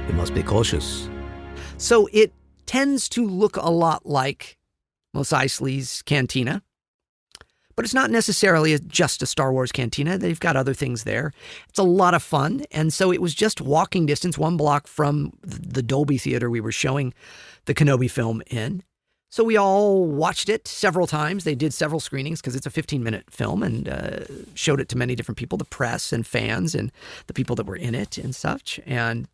You must be cautious. So it tends to look a lot like Mos Eisley's cantina, but it's not necessarily just a Star Wars cantina. They've got other things there. It's a lot of fun. And so it was just walking distance, 1 block from the Dolby Theater we were showing the Kenobi film in. So we all watched it several times. They did several screenings because it's a 15-minute film, and showed it to many different people, the press and fans and the people that were in it and such. And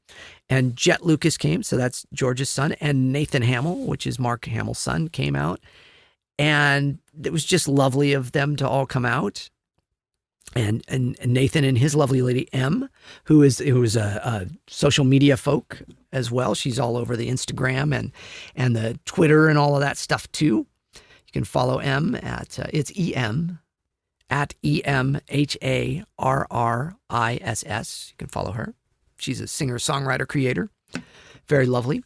Jet Lucas came, so that's George's son, and Nathan Hamill, which is Mark Hamill's son, came out. And it was just lovely of them to all come out. And Nathan and his lovely lady, M, who is a social media folk as well. She's all over the Instagram and the Twitter and all of that stuff too. You can follow M at, it's EM, at EMHARRISS. You can follow her. She's a singer, songwriter, creator. Very lovely.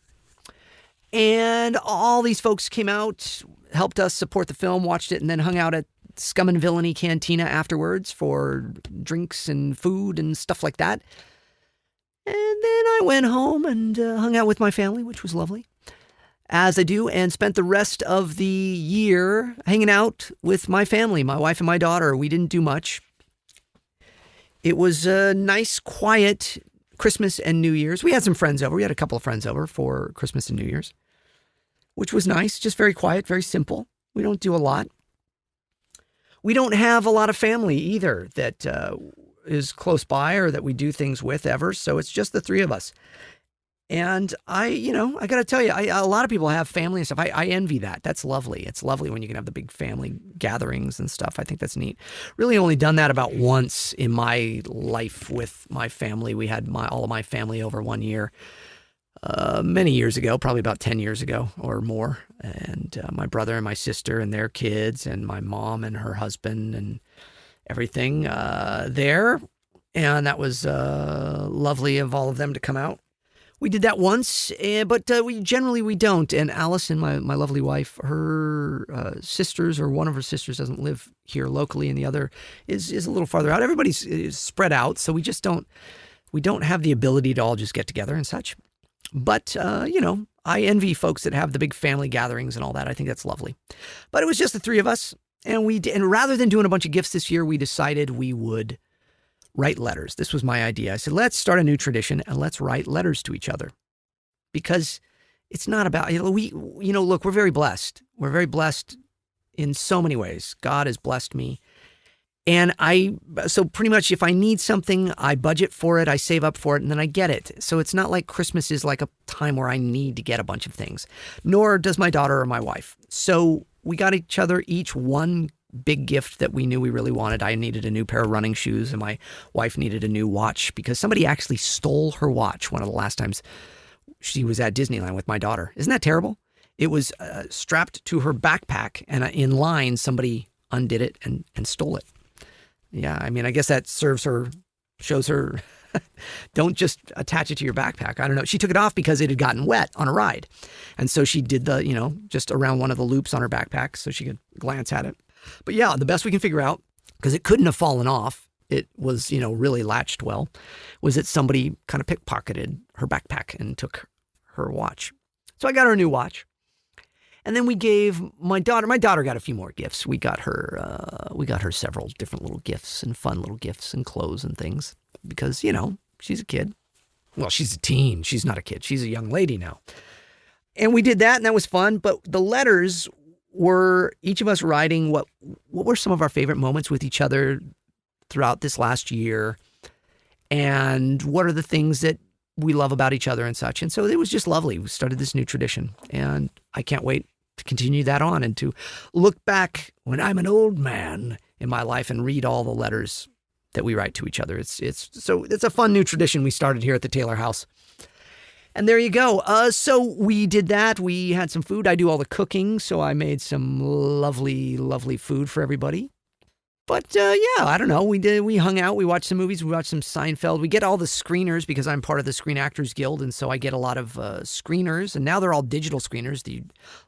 And all these folks came out, helped us support the film, watched it, and then hung out at Scum and Villainy Cantina afterwards for drinks and food and stuff like that. And then I went home and hung out with my family, which was lovely, as I do, and spent the rest of the year hanging out with my family, my wife and my daughter. We didn't do much. It was a nice, quiet Christmas and New Year's. We had some friends over. We had a couple of friends over for Christmas and New Year's, which was nice. Just very quiet, very simple. We don't do a lot. We don't have a lot of family either that is close by or that we do things with ever. So it's just the 3 of us. And I got to tell you, a lot of people have family and stuff. I envy that. That's lovely. It's lovely when you can have the big family gatherings and stuff. I think that's neat. Really only done that about once in my life with my family. We had all of my family over one year, many years ago, probably about 10 years ago or more. And my brother and my sister and their kids and my mom and her husband and everything there. And that was lovely of all of them to come out. We did that once, but we don't. And Allison, my lovely wife, her sisters, or one of her sisters, doesn't live here locally, and the other is a little farther out. Everybody's spread out, so we just don't have the ability to all just get together and such. But I envy folks that have the big family gatherings and all that. I think that's lovely. But it was just the three of us, and rather than doing a bunch of gifts this year, we decided we would write letters. This was my idea. I said, let's start a new tradition and let's write letters to each other, because it's not about, look, we're very blessed. We're very blessed in so many ways. God has blessed me. And so pretty much if I need something, I budget for it, I save up for it, and then I get it. So it's not like Christmas is like a time where I need to get a bunch of things, nor does my daughter or my wife. So we got each other each one big gift that we knew we really wanted. I needed a new pair of running shoes, and my wife needed a new watch because somebody actually stole her watch one of the last times she was at Disneyland with my daughter. Isn't that terrible? It was strapped to her backpack, and in line, somebody undid it and stole it. Yeah, I mean, I guess that shows her, don't just attach it to your backpack. I don't know. She took it off because it had gotten wet on a ride. And so she did just around one of the loops on her backpack so she could glance at it. But yeah, the best we can figure out, because it couldn't have fallen off, it was, really latched well, was that somebody kind of pickpocketed her backpack and took her watch. So I got her a new watch. And then we gave my daughter got a few more gifts. We got her several different little gifts and fun little gifts and clothes and things because, she's a kid. Well, she's a teen. She's not a kid. She's a young lady now. And we did that, and that was fun. But the letters were each of us writing what were some of our favorite moments with each other throughout this last year, and what are the things that we love about each other and such. And so it was just lovely. We started this new tradition, and I can't wait to continue that on and to look back when I'm an old man in my life and read all the letters that we write to each other. It's a fun new tradition we started here at the Taylor house. And there you go. So we did that. We had some food. I do all the cooking, so I made some lovely, lovely food for everybody. But I don't know. We hung out. We watched some movies. We watched some Seinfeld. We get all the screeners because I'm part of the Screen Actors Guild, and so I get a lot of screeners. And now they're all digital screeners that you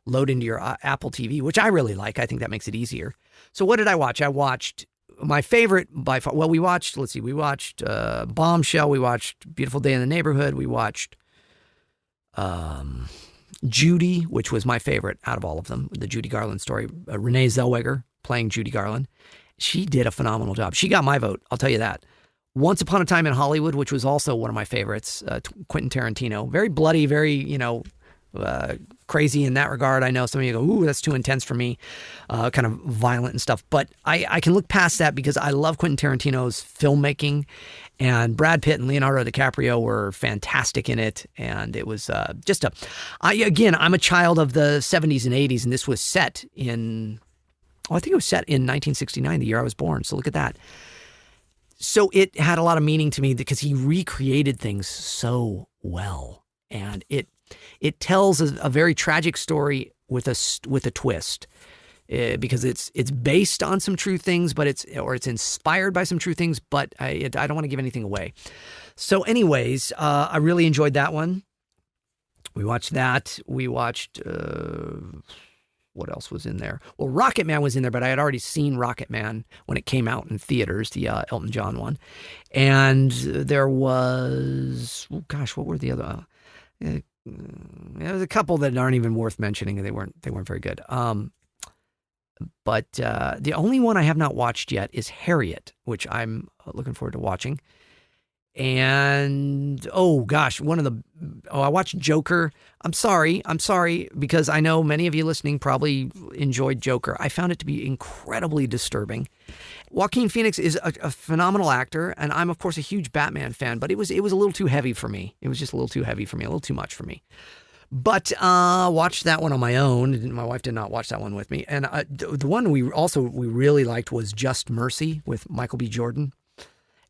load into your Apple TV, which I really like. I think that makes it easier. So what did I watch? I watched my favorite by far. Well, we watched Bombshell. We watched Beautiful Day in the Neighborhood. We watched Judy, which was my favorite out of all of them, the Judy Garland story. Renee Zellweger playing Judy Garland. She did a phenomenal job. She got my vote, I'll tell you that. Once Upon a Time in Hollywood, which was also one of my favorites, Quentin Tarantino. Very bloody, very, crazy in that regard. I know some of you go, ooh, that's too intense for me, kind of violent and stuff. But I can look past that because I love Quentin Tarantino's filmmaking, and Brad Pitt and Leonardo DiCaprio were fantastic in it. And it was I'm a child of the 70s and 80s, and this was set in, I think it was set in 1969, the year I was born. So look at that. So it had a lot of meaning to me because he recreated things so well. And it tells a very tragic story with a twist, because it's based on some true things, but it's inspired by some true things. But I don't want to give anything away. So, anyways, I really enjoyed that one. We watched that. We watched what else was in there? Well, Rocket Man was in there, but I had already seen Rocket Man when it came out in theaters, the Elton John one. And there was, what were the other? There was a couple that aren't even worth mentioning, and they weren't very good. But the only one I have not watched yet is Harriet, which I'm looking forward to watching. And one of the I watched Joker. I'm sorry, because I know many of you listening probably enjoyed Joker. I found it to be incredibly disturbing. Joaquin Phoenix is a phenomenal actor, and I'm, of course, a huge Batman fan, but it was a little too heavy for me. It was just a little too heavy for me, a little too much for me. But watched that one on my own. My wife did not watch that one with me. And the one we really liked was Just Mercy with Michael B. Jordan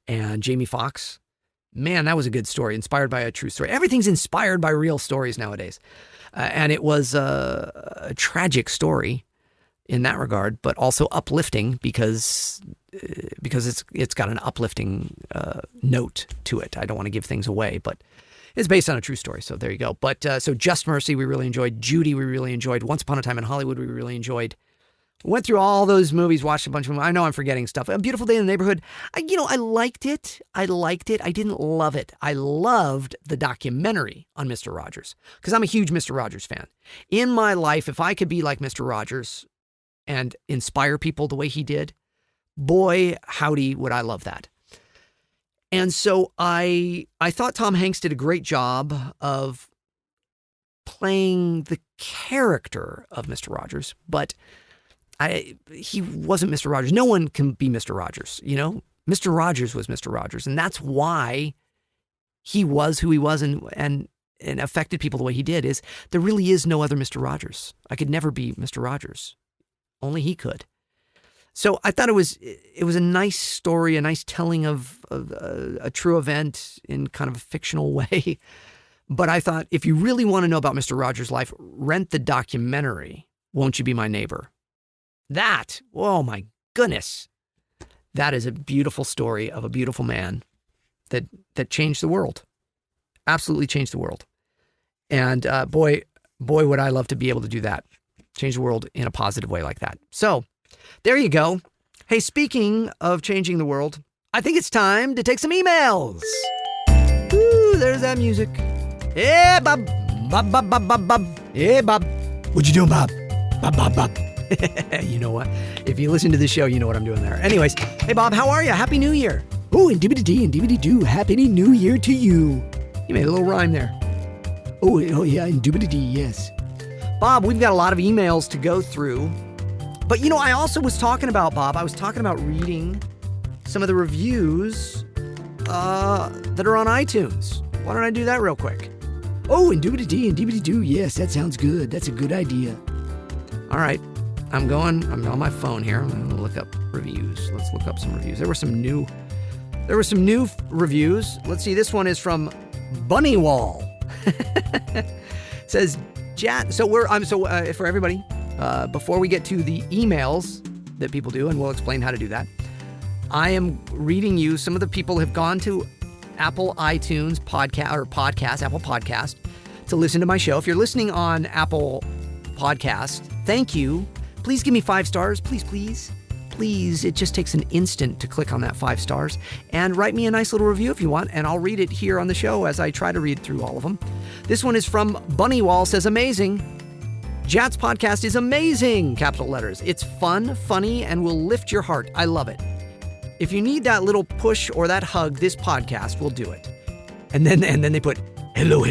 and Jamie Foxx. Man, that was a good story, inspired by a true story. Everything's inspired by real stories nowadays. And it was a tragic story in that regard, but also uplifting because it's got an uplifting note to it. I don't want to give things away, but it's based on a true story, so there you go. But so Just Mercy, we really enjoyed. Judy, we really enjoyed. Once Upon a Time in Hollywood, we really enjoyed. We went through all those movies, watched a bunch of them. I know I'm forgetting stuff. A Beautiful Day in the Neighborhood, I liked it. I didn't love it. I loved the documentary on Mr. Rogers because I'm a huge Mr. Rogers fan. In my life, if I could be like Mr. Rogers and inspire people the way he did, boy, howdy, would I love that. And so I thought Tom Hanks did a great job of playing the character of Mr. Rogers, but he wasn't Mr. Rogers. No one can be Mr. Rogers, Mr. Rogers was Mr. Rogers, and that's why he was who he was and affected people the way he did. Is there really is no other Mr. Rogers. I could never be Mr. Rogers. Only he could. So I thought it was a nice story, a nice telling of a true event in kind of a fictional way. But I thought, if you really want to know about Mr. Rogers' life, rent the documentary, Won't You Be My Neighbor? That, oh my goodness, that is a beautiful story of a beautiful man that changed the world. Absolutely changed the world. And boy, would I love to be able to do that. Change the world in a positive way like that. So, there you go. Hey, speaking of changing the world, I think it's time to take some emails. Ooh, there's that music. Hey, Bob. Bob. Hey, Bob. What you doing, Bob? Bob. You know what? If you listen to the show, you know what I'm doing there. Anyways, hey, Bob, how are you? Happy New Year. Oh, and dibbity-dee and dibbity-doo. Happy New Year to you. You made a little rhyme there. Oh yeah, and dibbity-dee, yes. Bob, we've got a lot of emails to go through. But, I also was talking about, Bob, reading some of the reviews that are on iTunes. Why don't I do that real quick? Oh, and doobity-dee and dibbity-doo. Yes, that sounds good. That's a good idea. All right. I'm on my phone here. I'm going to look up reviews. Let's look up some reviews. There were some new reviews. Let's see. This one is from Bunnywall. It says, for everybody, before we get to the emails that people do, and we'll explain how to do that, I am reading you. Some of the people have gone to Apple iTunes Apple Podcast to listen to my show. If you're listening on Apple Podcast, thank you. Please give me 5 stars. Please. It just takes an instant to click on that 5 stars and write me a nice little review if you want, and I'll read it here on the show as I try to read through all of them. This one is from Bunnywall, says, amazing. JAT's podcast is amazing, capital letters. It's fun, funny, and will lift your heart. I love it. If you need that little push or that hug, this podcast will do it. And then they put, hello.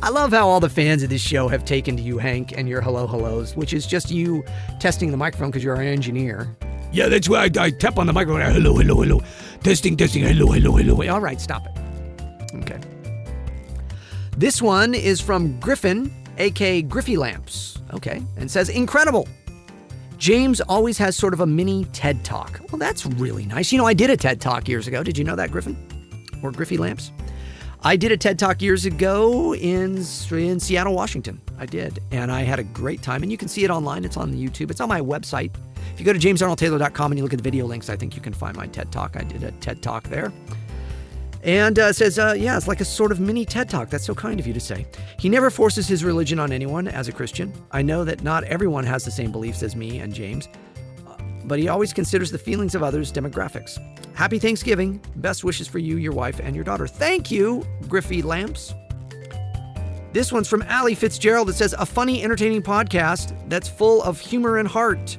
I love how all the fans of this show have taken to you, Hank, and your hellos, which is just you testing the microphone because you're an engineer. Yeah, that's why I tap on the microphone. Hello. Testing, hello. All right, stop it. Okay. This one is from Griffin, a.k.a. Griffy Lamps. Okay. And says, incredible. James always has sort of a mini TED Talk. Well, that's really nice. I did a TED Talk years ago. Did you know that, Griffin? Or Griffy Lamps? I did a TED Talk years ago in Seattle, Washington. I did. And I had a great time. And you can see it online. It's on the YouTube. It's on my website. If you go to jamesarnoldtaylor.com and you look at the video links, I think you can find my TED Talk. I did a TED Talk there. And says, it's like a sort of mini TED Talk. That's so kind of you to say. He never forces his religion on anyone as a Christian. I know that not everyone has the same beliefs as me and James, but he always considers the feelings of others' demographics. Happy Thanksgiving. Best wishes for you, your wife, and your daughter. Thank you, Griffy Lamps. This one's from Allie Fitzgerald. It says, a funny, entertaining podcast that's full of humor and heart.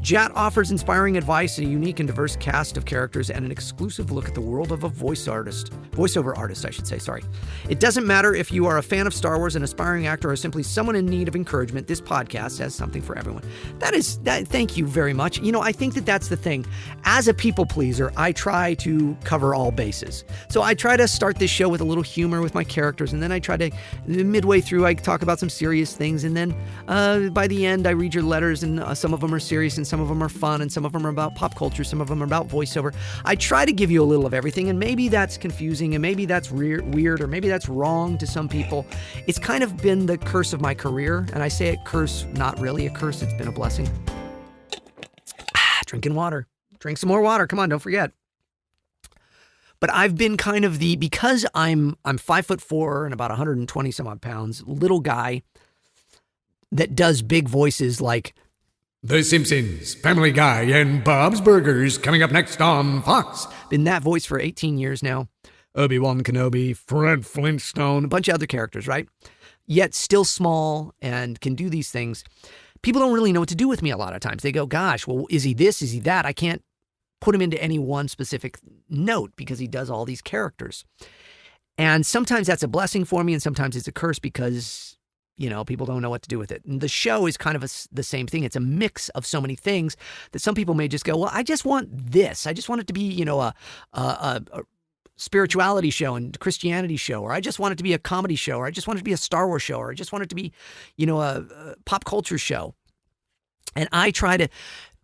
Jat offers inspiring advice, a unique and diverse cast of characters, and an exclusive look at the world of a voiceover artist, I should say, sorry. It doesn't matter if you are a fan of Star Wars, an aspiring actor, or simply someone in need of encouragement, this podcast has something for everyone. Thank you very much. You know, I think that that's the thing. As a people pleaser, I try to cover all bases. So I try to start this show with a little humor with my characters, and then I try to, midway through, I talk about some serious things, and then by the end, I read your letters, and some of them are serious, and some of them are fun, and some of them are about pop culture, some of them are about voiceover. I try to give you a little of everything, and maybe that's confusing, and maybe that's weird, or maybe that's wrong to some people. It's kind of been the curse of my career, and I say it curse, not really a curse, it's been a blessing. Drinking water. Drink some more water. Come on, don't forget. But I've been kind of because I'm 5'4" and about 120 some odd pounds, little guy that does big voices like The Simpsons, Family Guy, and Bob's Burgers coming up next on Fox. Been that voice for 18 years now. Obi-Wan Kenobi, Fred Flintstone, a bunch of other characters, right? Yet still small and can do these things. People don't really know what to do with me a lot of times. They go, gosh, well, is he this? Is he that? I can't put him into any one specific note because he does all these characters. And sometimes that's a blessing for me, and sometimes it's a curse because, you know, people don't know what to do with it. And the show is kind of the same thing. It's a mix of so many things that some people may just go, well, I just want this. I just want it to be, you know, a spirituality show and Christianity show, or I just want it to be a comedy show, or I just want it to be a Star Wars show, or I just want it to be, you know, a pop culture show. And I try to,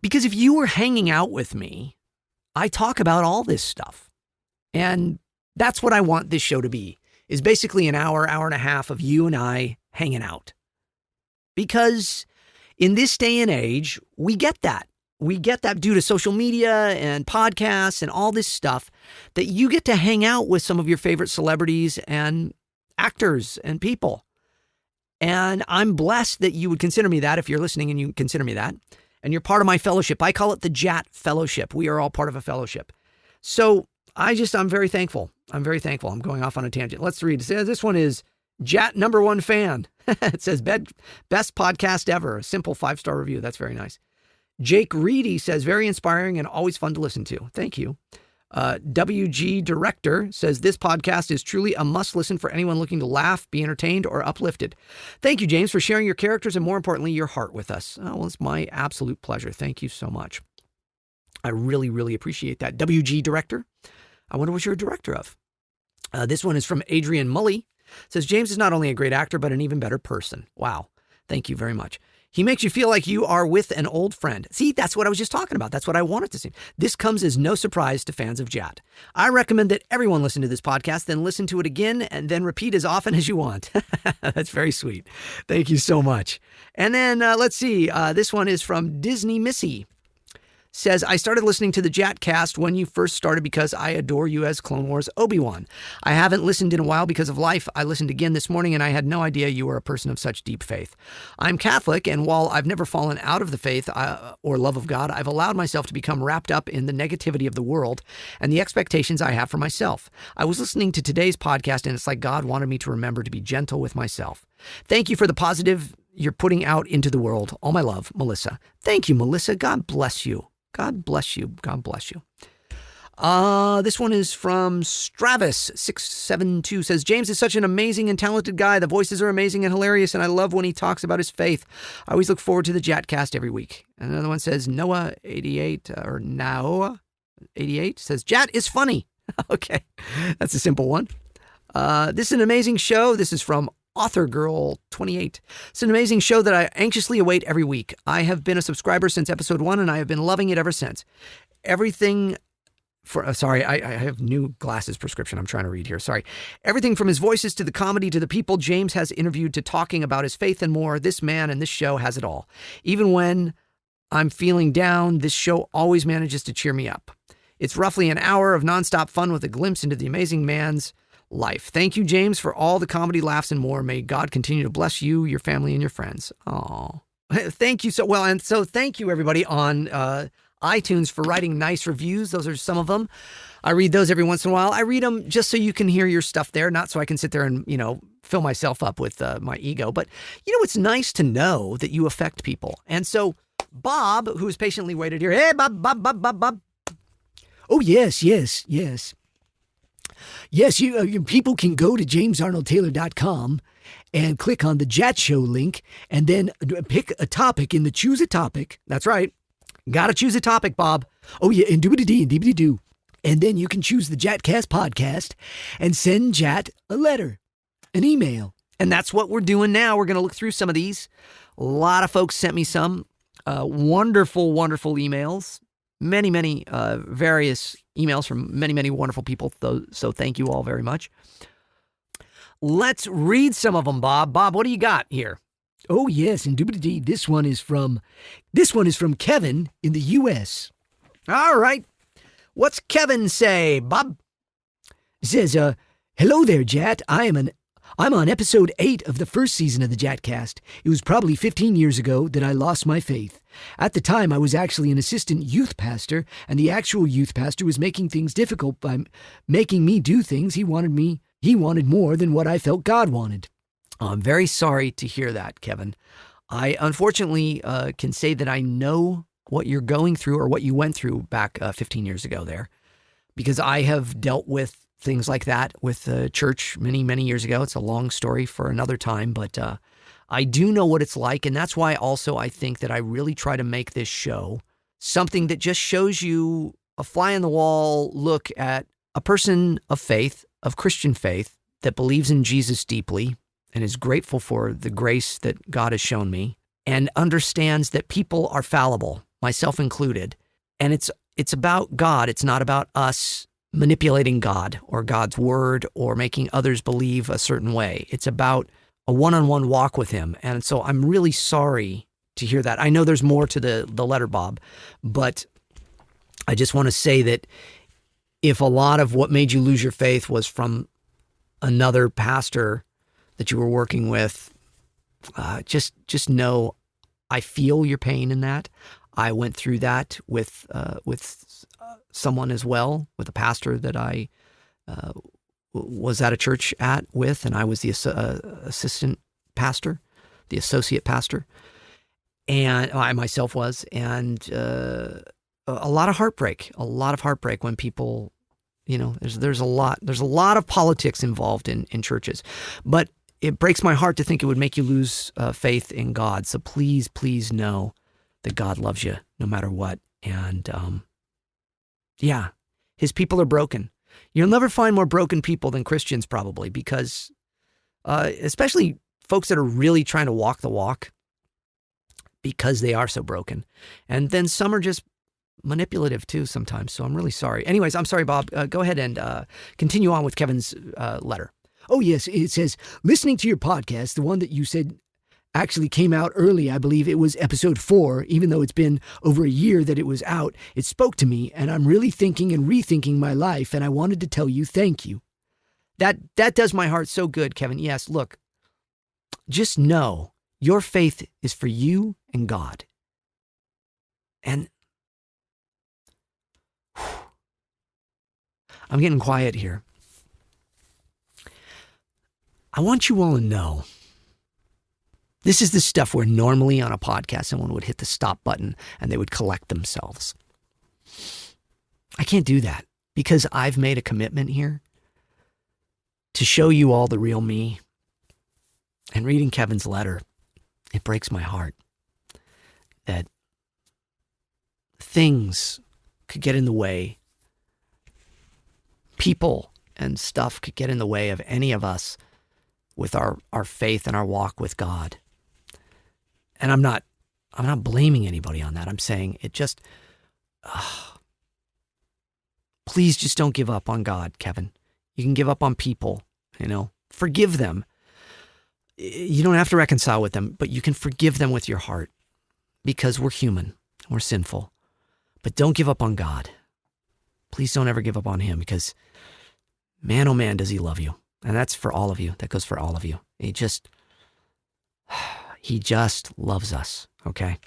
because if you were hanging out with me, I talk about all this stuff. And that's what I want this show to be, is basically an hour and a half of you and I hanging out. Because in this day and age, we get that. We get that due to social media and podcasts and all this stuff, that you get to hang out with some of your favorite celebrities and actors and people. And I'm blessed that you would consider me that if you're listening and you consider me that. And you're part of my fellowship. I call it the JAT Fellowship. We are all part of a fellowship. So I'm very thankful. I'm very thankful. I'm going off on a tangent. Let's read. This one is JAT #1 fan. It says best podcast ever. A simple 5-star review. That's very nice. Jake Reedy says, very inspiring and always fun to listen to. Thank you. WG Director says, this podcast is truly a must listen for anyone looking to laugh, be entertained, or uplifted. Thank you, James, for sharing your characters and, more importantly, your heart with us. Oh, well, it's my absolute pleasure. Thank you so much. I really, really appreciate that. WG Director, I wonder what you're a director of. This one is from Adrian Mully. It says, James is not only a great actor, but an even better person. Wow. Thank you very much. He makes you feel like you are with an old friend. See, that's what I was just talking about. That's what I wanted to see. This comes as no surprise to fans of JAT. I recommend that everyone listen to this podcast, then listen to it again, and then repeat as often as you want. That's very sweet. Thank you so much. And then let's see. This one is from Disney Missy. Says, I started listening to the JATcast when you first started because I adore you as Clone Wars Obi-Wan. I haven't listened in a while because of life. I listened again this morning and I had no idea you were a person of such deep faith. I'm Catholic, and while I've never fallen out of the faith or love of God, I've allowed myself to become wrapped up in the negativity of the world and the expectations I have for myself. I was listening to today's podcast and it's like God wanted me to remember to be gentle with myself. Thank you for the positive you're putting out into the world. All my love, Melissa. Thank you, Melissa. God bless you. God bless you. God bless you. This one is from Stravis672. Says, James is such an amazing and talented guy. The voices are amazing and hilarious, and I love when he talks about his faith. I always look forward to the JATcast every week. And another one says, Noah88 or Naoa88 says, JAT is funny. Okay, that's a simple one. This is an amazing show. This is from Author Girl 28. It's an amazing show that I anxiously await every week. I have been a subscriber since episode 1, and I have been loving it ever since. Everything for, sorry, I have new glasses prescription I'm trying to read here. Sorry. Everything from his voices to the comedy to the people James has interviewed to talking about his faith and more. This man and this show has it all. Even when I'm feeling down, this show always manages to cheer me up. It's roughly an hour of nonstop fun with a glimpse into the amazing man's life. Thank you, James, for all the comedy, laughs, and more. May God continue to bless you, your family, and your friends. Oh, thank you so well. And so thank you, everybody, on iTunes for writing nice reviews. Those are some of them. I read those every once in a while. I read them just so you can hear your stuff there, not so I can sit there and, fill myself up with my ego. But, it's nice to know that you affect people. And so Bob, who's patiently waited here. Hey, Bob. Oh, yes. Yes, you people can go to jamesarnoldtaylor.com and click on the Jat Show link and then pick a topic in the Choose a Topic. That's right. Got to choose a topic, Bob. Oh, yeah, and doobity-dee and doobity-doo. And then you can choose the JATcast podcast and send Jat a letter, an email. And that's what we're doing now. We're going to look through some of these. A lot of folks sent me some wonderful emails. Many various emails from many wonderful people. So thank you all very much. Let's read some of them, Bob. Bob, what do you got here? Oh, yes, and doobity-dee. This one is from Kevin in the U.S. All right. What's Kevin say, Bob? It says, hello there, Jat. I'm on episode 8 of the first season of the JATcast. It was probably 15 years ago that I lost my faith. At the time, I was actually an assistant youth pastor, and the actual youth pastor was making things difficult by making me do things he wanted more than what I felt God wanted. I'm very sorry to hear that, Kevin. I unfortunately can say that I know what you're going through or what you went through back 15 years ago there, because I have dealt with things like that with the church many years ago. It's a long story for another time, but I do know what it's like. And that's why also I think that I really try to make this show something that just shows you a fly in the wall look at a person of faith, of Christian faith, that believes in Jesus deeply and is grateful for the grace that God has shown me and understands that people are fallible, myself included. And it's about God. It's not about us manipulating God or God's word or making others believe a certain way. It's about a one-on-one walk with him. And so I'm really sorry to hear that. I know there's more to the letter, Bob, but I just want to say that if a lot of what made you lose your faith was from another pastor that you were working with, just know I feel your pain in that. I went through that with someone as well, with a pastor that I was at a church with, and I was the assistant pastor, the associate pastor, and I myself was, and a lot of heartbreak when people, there's a lot of politics involved in churches, but it breaks my heart to think it would make you lose faith in God. So please know that God loves you no matter what. And his people are broken. You'll never find more broken people than Christians probably, because especially folks that are really trying to walk the walk, because they are so broken. And then some are just manipulative too sometimes. So I'm really sorry. Anyways, I'm sorry, Bob. Go ahead and continue on with Kevin's letter. Oh, yes. It says, listening to your podcast, the one that you said actually came out early, I believe it was episode 4, even though it's been over a year that it was out, it spoke to me, and I'm really thinking and rethinking my life, and I wanted to tell you thank you. That does my heart so good, Kevin. Yes, look, just know your faith is for you and God. And I'm getting quiet here. I want you all to know, this is the stuff where normally on a podcast, someone would hit the stop button and they would collect themselves. I can't do that because I've made a commitment here to show you all the real me. And reading Kevin's letter, it breaks my heart that things could get in the way. People and stuff could get in the way of any of us with our faith and our walk with God. And I'm not blaming anybody on that. I'm saying it just, please just don't give up on God, Kevin. You can give up on people, forgive them. You don't have to reconcile with them, but you can forgive them with your heart because we're human, we're sinful. But don't give up on God. Please don't ever give up on him, because man, oh man, does he love you. And that's for all of you. That goes for all of you. He just loves us. Okay.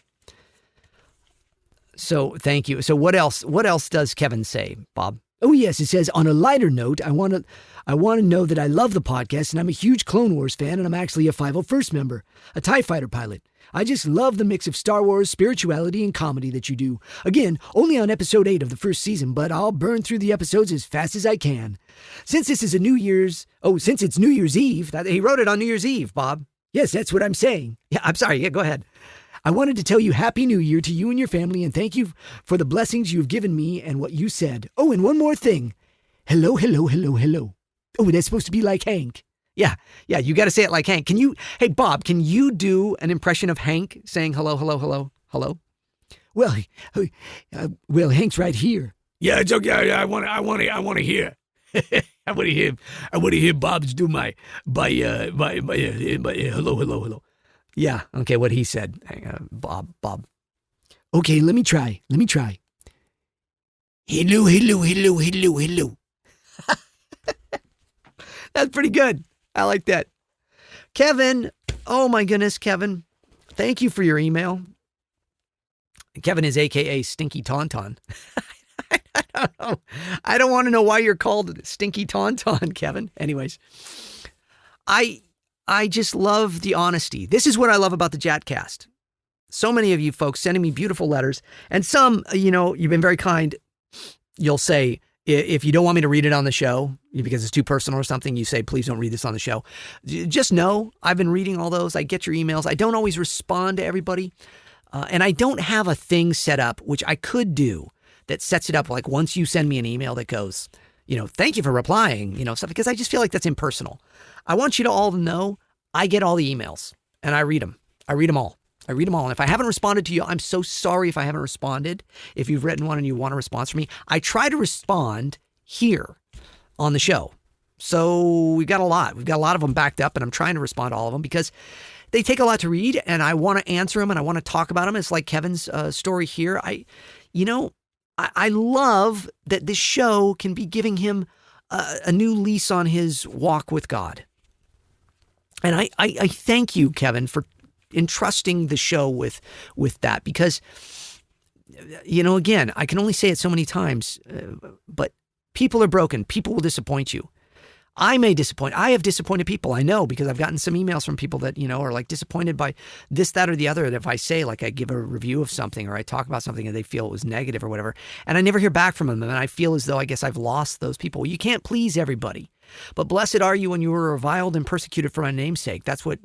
So thank you. So what else does Kevin say, Bob? Oh, yes. It says, on a lighter note, I want to know that I love the podcast, and I'm a huge Clone Wars fan, and I'm actually a 501st member, a TIE fighter pilot. I just love the mix of Star Wars, spirituality, and comedy that you do. Again, only on episode 8 of the first season, but I'll burn through the episodes as fast as I can. Since it's New Year's Eve, He wrote it on New Year's Eve, Bob. yes, that's what I'm saying. Yeah, I'm sorry. Yeah, go ahead. I wanted to tell you Happy New Year to you and your family, and thank you for the blessings you've given me and what you said. Oh, and one more thing. Hello, hello, hello, hello. Oh, that's supposed to be like Hank. Yeah, you got to say it like Hank. Hey, Bob, can you do an impression of Hank saying hello, hello, hello, hello? Well, Hank's right here. Yeah, it's okay. I want to hear. I want to hear Bob's do my hello, hello, hello. Yeah, okay, what he said. Bob. Okay, let me try. Hello, hello, hello, hello, hello. That's pretty good. I like that. Kevin, oh my goodness, Kevin. Thank you for your email. Kevin is AKA Stinky Tauntaun. I don't know. I don't want to know why you're called Stinky Tauntaun, Kevin. Anyways, I just love the honesty. This is what I love about the JATcast. So many of you folks sending me beautiful letters, and some, you've been very kind. You'll say, if you don't want me to read it on the show because it's too personal or something, you say, please don't read this on the show. Just know I've been reading all those. I get your emails. I don't always respond to everybody. And I don't have a thing set up, which I could do, that sets it up like once you send me an email that goes, thank you for replying, stuff, because I just feel like that's impersonal. I want you to all know I get all the emails and I read them. I read them all. And if I haven't responded to you, I'm so sorry if I haven't responded. If you've written one and you want a response from me, I try to respond here on the show. So we've got a lot. We've got a lot of them backed up, and I'm trying to respond to all of them because they take a lot to read, and I want to answer them and I want to talk about them. It's like Kevin's story here. I love that this show can be giving him a new lease on his walk with God. And I thank you, Kevin, for entrusting the show with that, because, again, I can only say it so many times, but people are broken. People will disappoint you. I may disappoint. I have disappointed people. I know, because I've gotten some emails from people that, are like disappointed by this, that, or the other. And if I say, like, I give a review of something or I talk about something and they feel it was negative or whatever, and I never hear back from them, and I feel as though I guess I've lost those people. You can't please everybody. But blessed are you when you were reviled and persecuted for my name's sake. That's what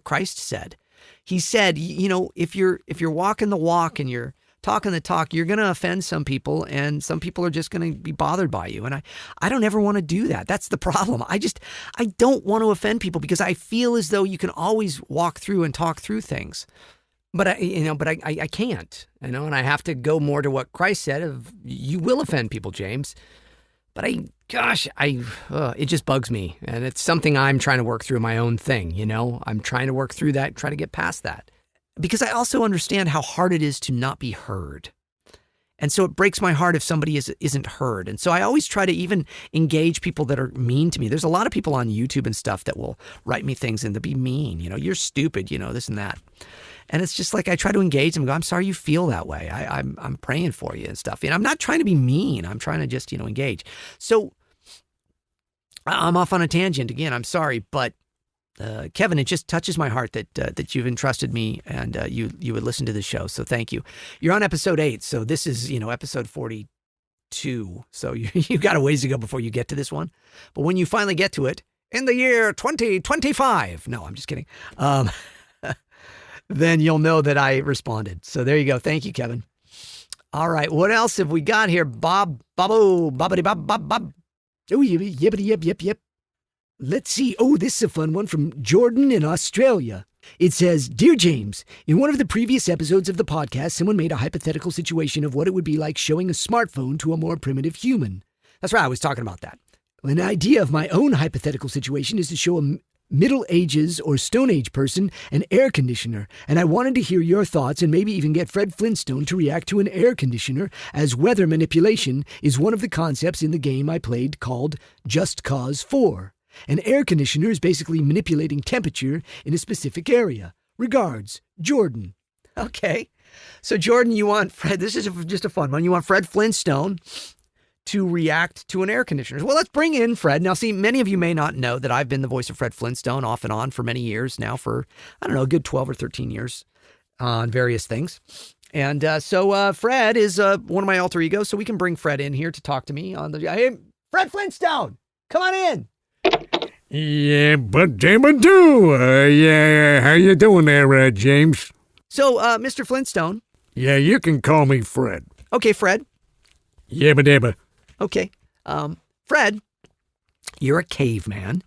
Christ said. He said, if you're walking the walk and you're talking the talk, you're going to offend some people, and some people are just going to be bothered by you. And I don't ever want to do that. That's the problem. I don't want to offend people because I feel as though you can always walk through and talk through things. But I can't, and I have to go more to what Christ said of, you will offend people, James. But it just bugs me. And it's something I'm trying to work through my own thing. I'm trying to work through that, try to get past that. Because I also understand how hard it is to not be heard. And so it breaks my heart if somebody isn't heard. And so I always try to even engage people that are mean to me. There's a lot of people on YouTube and stuff that will write me things and to be mean. You're stupid, this and that. And it's just like I try to engage them and go, I'm sorry you feel that way. I'm praying for you and stuff. And I'm not trying to be mean. I'm trying to just, engage. So I'm off on a tangent again. I'm sorry, but Kevin, it just touches my heart that you've entrusted me and you would listen to the show. So thank you. You're on episode 8. So this is, episode 42. So you got a ways to go before you get to this one. But when you finally get to it in the year 2025, no, I'm just kidding. Then you'll know that I responded. So there you go. Thank you, Kevin. All right. What else have we got here? Bob. Oh, yippity, yep. Let's see. Oh, this is a fun one from Jordan in Australia. It says, Dear James, in one of the previous episodes of the podcast, someone made a hypothetical situation of what it would be like showing a smartphone to a more primitive human. That's right. I was talking about that. An idea of my own hypothetical situation is to show a Middle Ages or Stone Age person an air conditioner, and I wanted to hear your thoughts and maybe even get Fred Flintstone to react to an air conditioner, as weather manipulation is one of the concepts in the game I played called Just Cause 4. An air conditioner is basically manipulating temperature in a specific area. Regards, Jordan. Okay. So Jordan, you want Fred, this is just a fun one. You want Fred Flintstone to react to an air conditioner. Well, let's bring in Fred. Now, see, many of you may not know that I've been the voice of Fred Flintstone off and on for many years now, for, I don't know, a good 12 or 13 years. on various things. And so Fred is one of my alter egos, so we can bring Fred in here to talk to me on the... Hey, Fred Flintstone, come on in. Yeah, but Jabba-doo. Yeah, how you doing there, James? So, Mr. Flintstone. Yeah, you can call me Fred. Okay, Fred. Yabba-dabba. Okay. Fred, you're a caveman.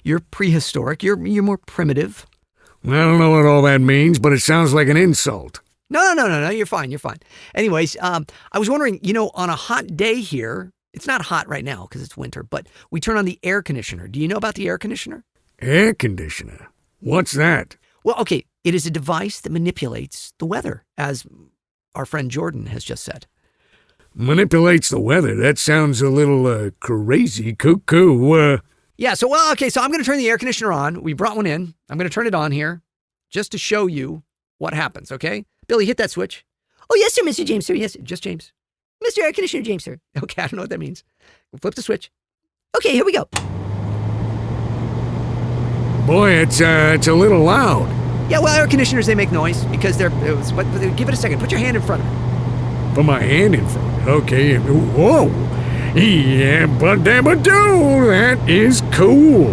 You're prehistoric. You're more primitive. I don't know what all that means, but it sounds like an insult. No. You're fine. Anyways, I was wondering, on a hot day here, it's not hot right now because it's winter, but we turn on the air conditioner. Do you know about the air conditioner? Air conditioner? What's that? Well, okay, it is a device that manipulates the weather, as our friend Jordan has just said. Manipulates the weather? That sounds a little crazy cuckoo. Yeah, so I'm going to turn the air conditioner on. We brought one in. I'm going to turn it on here just to show you what happens, okay? Billy, hit that switch. Oh, yes, sir, Mr. James, sir. Yes, sir. Just James. Mr. Air Conditioner James, sir. Okay, I don't know what that means. Flip the switch. Okay, here we go. Boy, it's a little loud. Yeah, well, air conditioners, they make noise because give it a second. Put your hand in front of it. Put my hand in front. Okay. Whoa. Yeah, but dabba-doo. That is cool.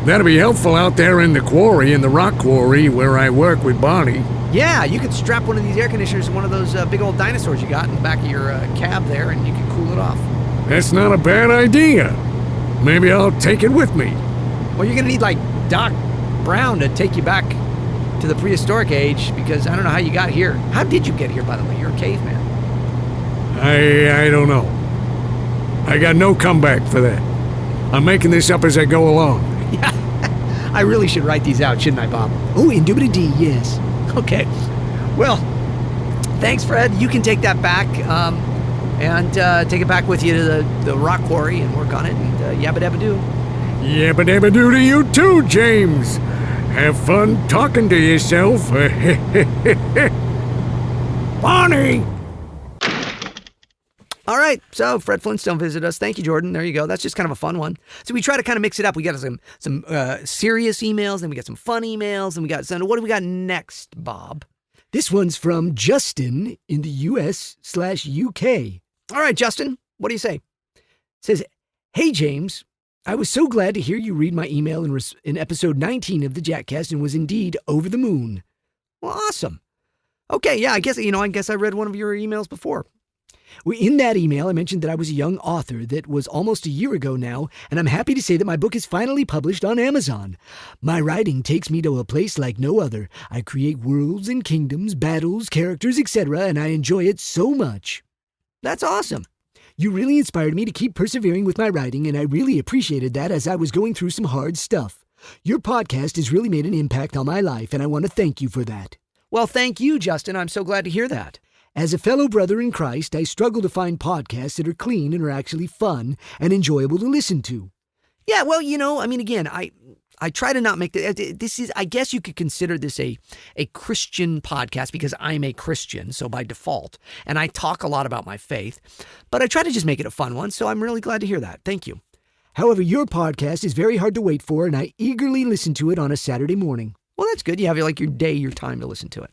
That'll be helpful out there in the quarry, in the rock quarry where I work with Bonnie. Yeah, you could strap one of these air conditioners to one of those big old dinosaurs you got in the back of your cab there, and you can cool it off. That's not a bad idea. Maybe I'll take it with me. Well, you're going to need, like, Doc Brown to take you back to the prehistoric age, because I don't know how you got here. How did you get here, by the way? You're a caveman. I don't know. I got no comeback for that. I'm making this up as I go along. Yeah, I really should write these out, shouldn't I, Bob? Oh, indubitably, yes. Okay. Well, thanks, Fred. You can take that back and take it back with you to the rock quarry and work on it, and yabba-dabba-doo. Yabba-dabba-doo to you too, James. Have fun talking to yourself. Bonnie! All right, so Fred Flintstone visited us. Thank you, Jordan. There you go. That's just kind of a fun one. So we try to kind of mix it up. We got some serious emails, and we got some fun emails, and what do we got next, Bob? This one's from Justin in the US/UK. All right, Justin, what do you say? It says, "Hey, James, I was so glad to hear you read my email in episode 19 of the JATcast and was indeed over the moon." Well, awesome. Okay, yeah, I guess I read one of your emails before. Well, in that email, I mentioned that I was a young author that was almost a year ago now, and I'm happy to say that my book is finally published on Amazon. My writing takes me to a place like no other. I create worlds and kingdoms, battles, characters, etc., and I enjoy it so much. That's awesome. You really inspired me to keep persevering with my writing, and I really appreciated that as I was going through some hard stuff. Your podcast has really made an impact on my life, and I want to thank you for that. Well, thank you, Justin. I'm so glad to hear that. As a fellow brother in Christ, I struggle to find podcasts that are clean and are actually fun and enjoyable to listen to. Yeah, well, again, I try to not make this is, I guess you could consider this a Christian podcast because I'm a Christian, so by default, and I talk a lot about my faith, but I try to just make it a fun one, so I'm really glad to hear that. Thank you. However, your podcast is very hard to wait for, and I eagerly listen to it on a Saturday morning. Well, that's good. You have your time to listen to it.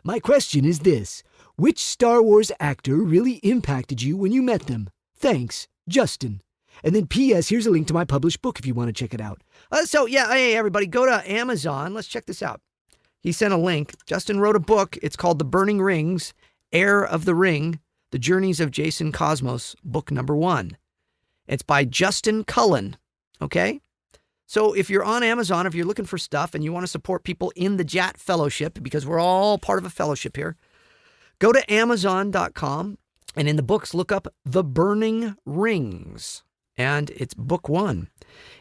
My question is this. Which Star Wars actor really impacted you when you met them? Thanks, Justin. And then P.S. Here's a link to my published book if you want to check it out. Hey, everybody, go to Amazon. Let's check this out. He sent a link. Justin wrote a book. It's called The Burning Rings, Heir of the Ring, The Journeys of Jason Cosmos, book number 1. It's by Justin Cullen, okay? So if you're on Amazon, if you're looking for stuff and you want to support people in the JAT Fellowship, because we're all part of a fellowship here, go to Amazon.com, and in the books, look up The Burning Rings, and it's book 1.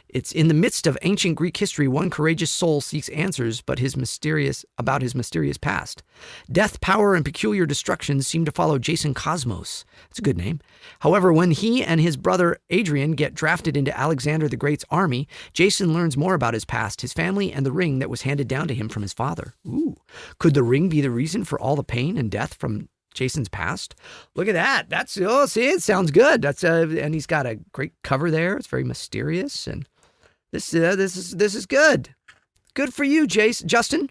It's in the midst of ancient Greek history. One courageous soul seeks answers about his mysterious past. Death, power, and peculiar destruction seem to follow Jason Cosmos. That's a good name. However, when he and his brother Adrian get drafted into Alexander the Great's army, Jason learns more about his past, his family, and the ring that was handed down to him from his father. Ooh, could the ring be the reason for all the pain and death from Jason's past? Look at that. It sounds good. And he's got a great cover there. It's very mysterious, and this is good. Good for you, Justin.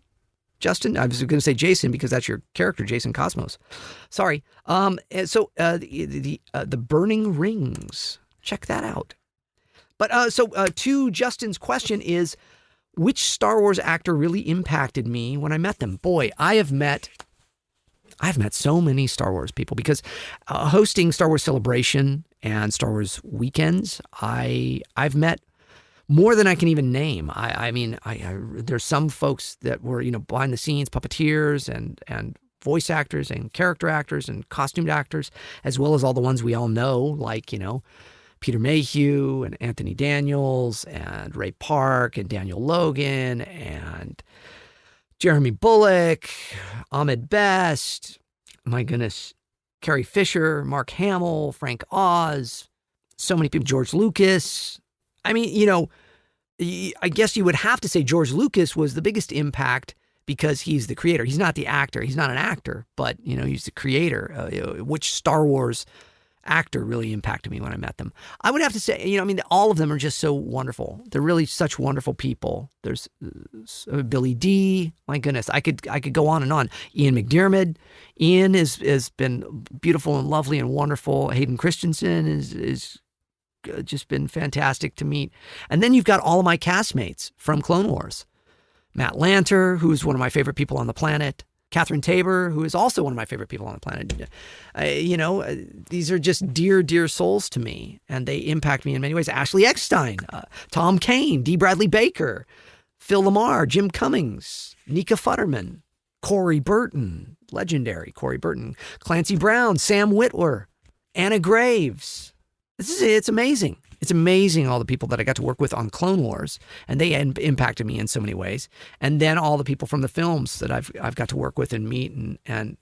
Justin? I was going to say Jason because that's your character, Jason Cosmos. Sorry. So the Burning Rings. Check that out. But to Justin's question is, which Star Wars actor really impacted me when I met them? Boy, I've met so many Star Wars people because hosting Star Wars Celebration and Star Wars Weekends, I've met more than I can even name. I mean, there's some folks that were, behind the scenes puppeteers and voice actors and character actors and costumed actors, as well as all the ones we all know, like, Peter Mayhew and Anthony Daniels and Ray Park and Daniel Logan and Jeremy Bullock, Ahmed Best, my goodness, Carrie Fisher, Mark Hamill, Frank Oz, so many people, George Lucas. I mean, I guess you would have to say George Lucas was the biggest impact because he's the creator. He's not the actor. He's not an actor, but, he's the creator. Which Star Wars actor really impacted me when I met them? I would have to say, all of them are just so wonderful. They're really such wonderful people. There's Billy D. My goodness, I could go on and on. Ian McDiarmid. Ian has been beautiful and lovely and wonderful. Hayden Christensen is just been fantastic to meet. And then you've got all of my castmates from Clone Wars. Matt Lanter, who's one of my favorite people on the planet. Catherine Tabor, who is also one of my favorite people on the planet. These are just dear, dear souls to me, and they impact me in many ways. Ashley Eckstein, Tom Kane, D. Bradley Baker, Phil Lamar, Jim Cummings, Nika Futterman, Corey Burton, legendary Corey Burton, Clancy Brown, Sam Witwer, Anna Graves. It's amazing. It's amazing all the people that I got to work with on Clone Wars, and they impacted me in so many ways. And then all the people from the films that I've got to work with and meet, and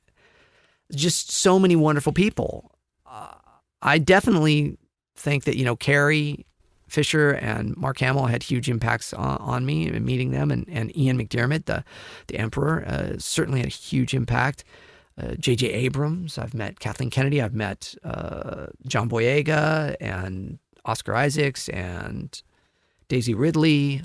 just so many wonderful people. I definitely think that Carrie Fisher and Mark Hamill had huge impacts on me in meeting them, and Ian McDiarmid, the Emperor, certainly had a huge impact. J.J. Abrams, I've met Kathleen Kennedy, I've met John Boyega and Oscar Isaacs and Daisy Ridley.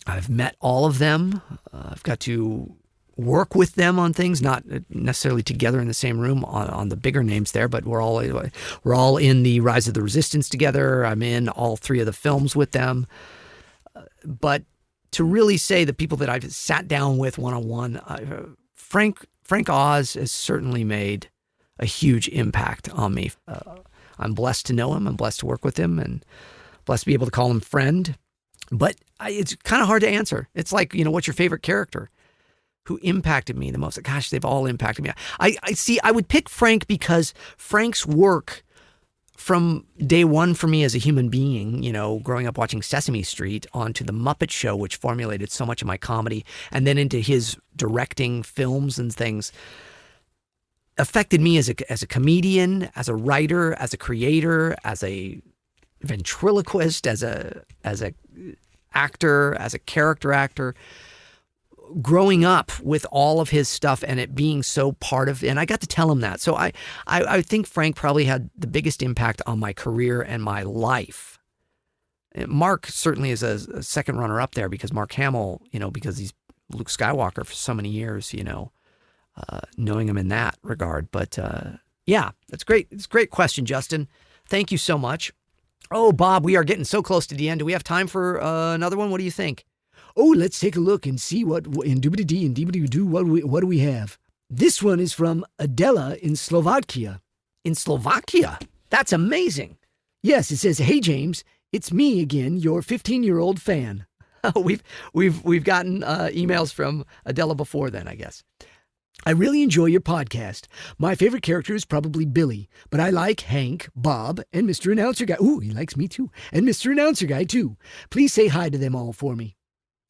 I've met all of them. I've got to work with them on things, not necessarily together in the same room on the bigger names there, but we're all in the Rise of the Resistance together. I'm in all three of the films with them. But to really say the people that I've sat down with one-on-one, Frank Oz has certainly made a huge impact on me. I'm blessed to know him. I'm blessed to work with him and blessed to be able to call him friend. But it's kind of hard to answer. It's like, what's your favorite character? Who impacted me the most? Gosh, they've all impacted me. I would pick Frank because Frank's work from day one for me as a human being, growing up watching Sesame Street onto The Muppet Show, which formulated so much of my comedy, and then into his directing films and things, affected me as a comedian, as a writer, as a creator, as a ventriloquist, as a actor, as a character actor. Growing up with all of his stuff and it being so part of, and I got to tell him that. So I think Frank probably had the biggest impact on my career and my life. Mark certainly is a second runner up there because Mark Hamill, because he's Luke Skywalker for so many years, knowing him in that regard. But yeah, that's great. It's a great question, Justin. Thank you so much. Oh, Bob, we are getting so close to the end. Do we have time for another one? What do you think? Oh, let's take a look and see what in doobity-dee and doobity-doo, what do we have? This one is from Adela in Slovakia. In Slovakia? That's amazing. Yes, it says, "Hey James, it's me again, your 15-year-old fan." Oh, we've gotten emails from Adela before then, I guess. "I really enjoy your podcast. My favorite character is probably Billy, but I like Hank, Bob, and Mr. Announcer Guy. Ooh, he likes me too. And Mr. Announcer Guy too. Please say hi to them all for me."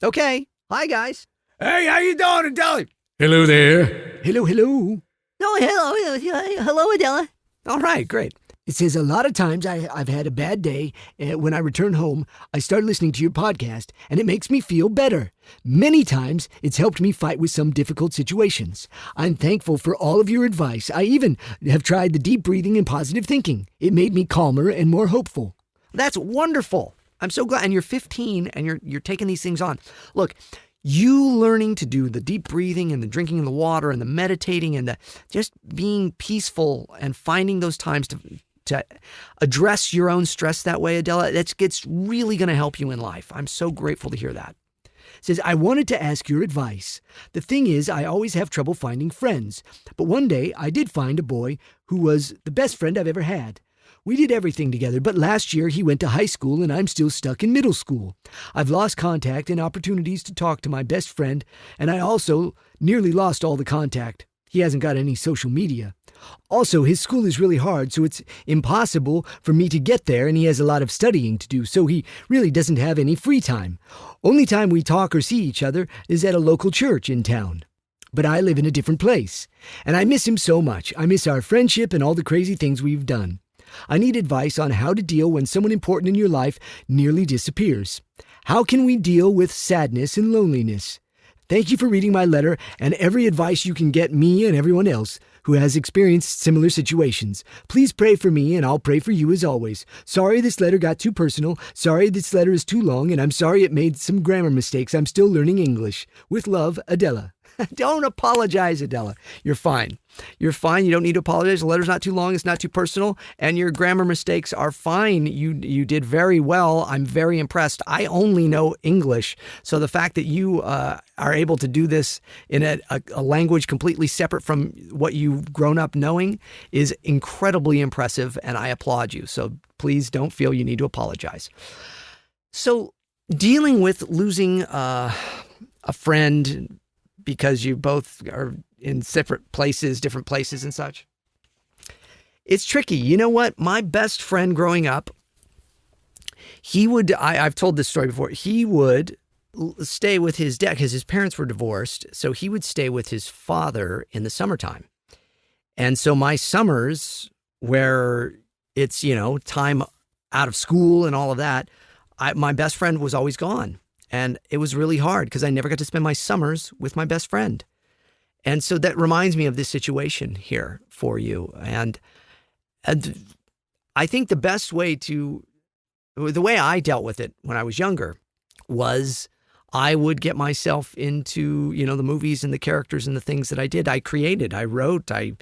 Okay. Hi, guys. Hey, how you doing, Adela? Hello there. Hello, hello. Hello, Adela. All right, great. It says, "A lot of times I've had a bad day. When I return home, I start listening to your podcast, and it makes me feel better. Many times, it's helped me fight with some difficult situations. I'm thankful for all of your advice. I even have tried the deep breathing and positive thinking. It made me calmer and more hopeful." That's wonderful. I'm so glad. And you're 15 and you're taking these things on. Look, you learning to do the deep breathing and the drinking of the water and the meditating and the just being peaceful and finding those times to address your own stress that way, Adela, it's really going to help you in life. I'm so grateful to hear that. It says, I wanted to ask your advice. The thing is, I always have trouble finding friends. But one day I did find a boy who was the best friend I've ever had. We did everything together, but last year he went to high school and I'm still stuck in middle school. I've lost contact and opportunities to talk to my best friend, and I also nearly lost all the contact. He hasn't got any social media. Also, his school is really hard, so it's impossible for me to get there, and he has a lot of studying to do, so he really doesn't have any free time. Only time we talk or see each other is at a local church in town. But I live in a different place, and I miss him so much. I miss our friendship and all the crazy things we've done. I need advice on how to deal when someone important in your life nearly disappears. How can we deal with sadness and loneliness? Thank you for reading my letter and every advice you can get me and everyone else who has experienced similar situations. Please pray for me and I'll pray for you as always. Sorry this letter got too personal. Sorry this letter is too long, and I'm sorry it made some grammar mistakes. I'm still learning English. With love, Adela. Don't apologize, Adela. You're fine. You're fine. You don't need to apologize. The letter's not too long. It's not too personal. And your grammar mistakes are fine. You did very well. I'm very impressed. I only know English. So the fact that you are able to do this in a language completely separate from what you've grown up knowing is incredibly impressive. And I applaud you. So please don't feel you need to apologize. So dealing with losing a friend because you both are in separate places, different places and such. It's tricky. You know what? My best friend growing up, I've told this story before, he would stay with his dad because his parents were divorced. So he would stay with his father in the summertime. And so my summers where it's, time out of school and all of that, my best friend was always gone. And it was really hard because I never got to spend my summers with my best friend. And so that reminds me of this situation here for you. And I think the way I dealt with it when I was younger was I would get myself into, the movies and the characters and the things that I did. I created, I wrote, I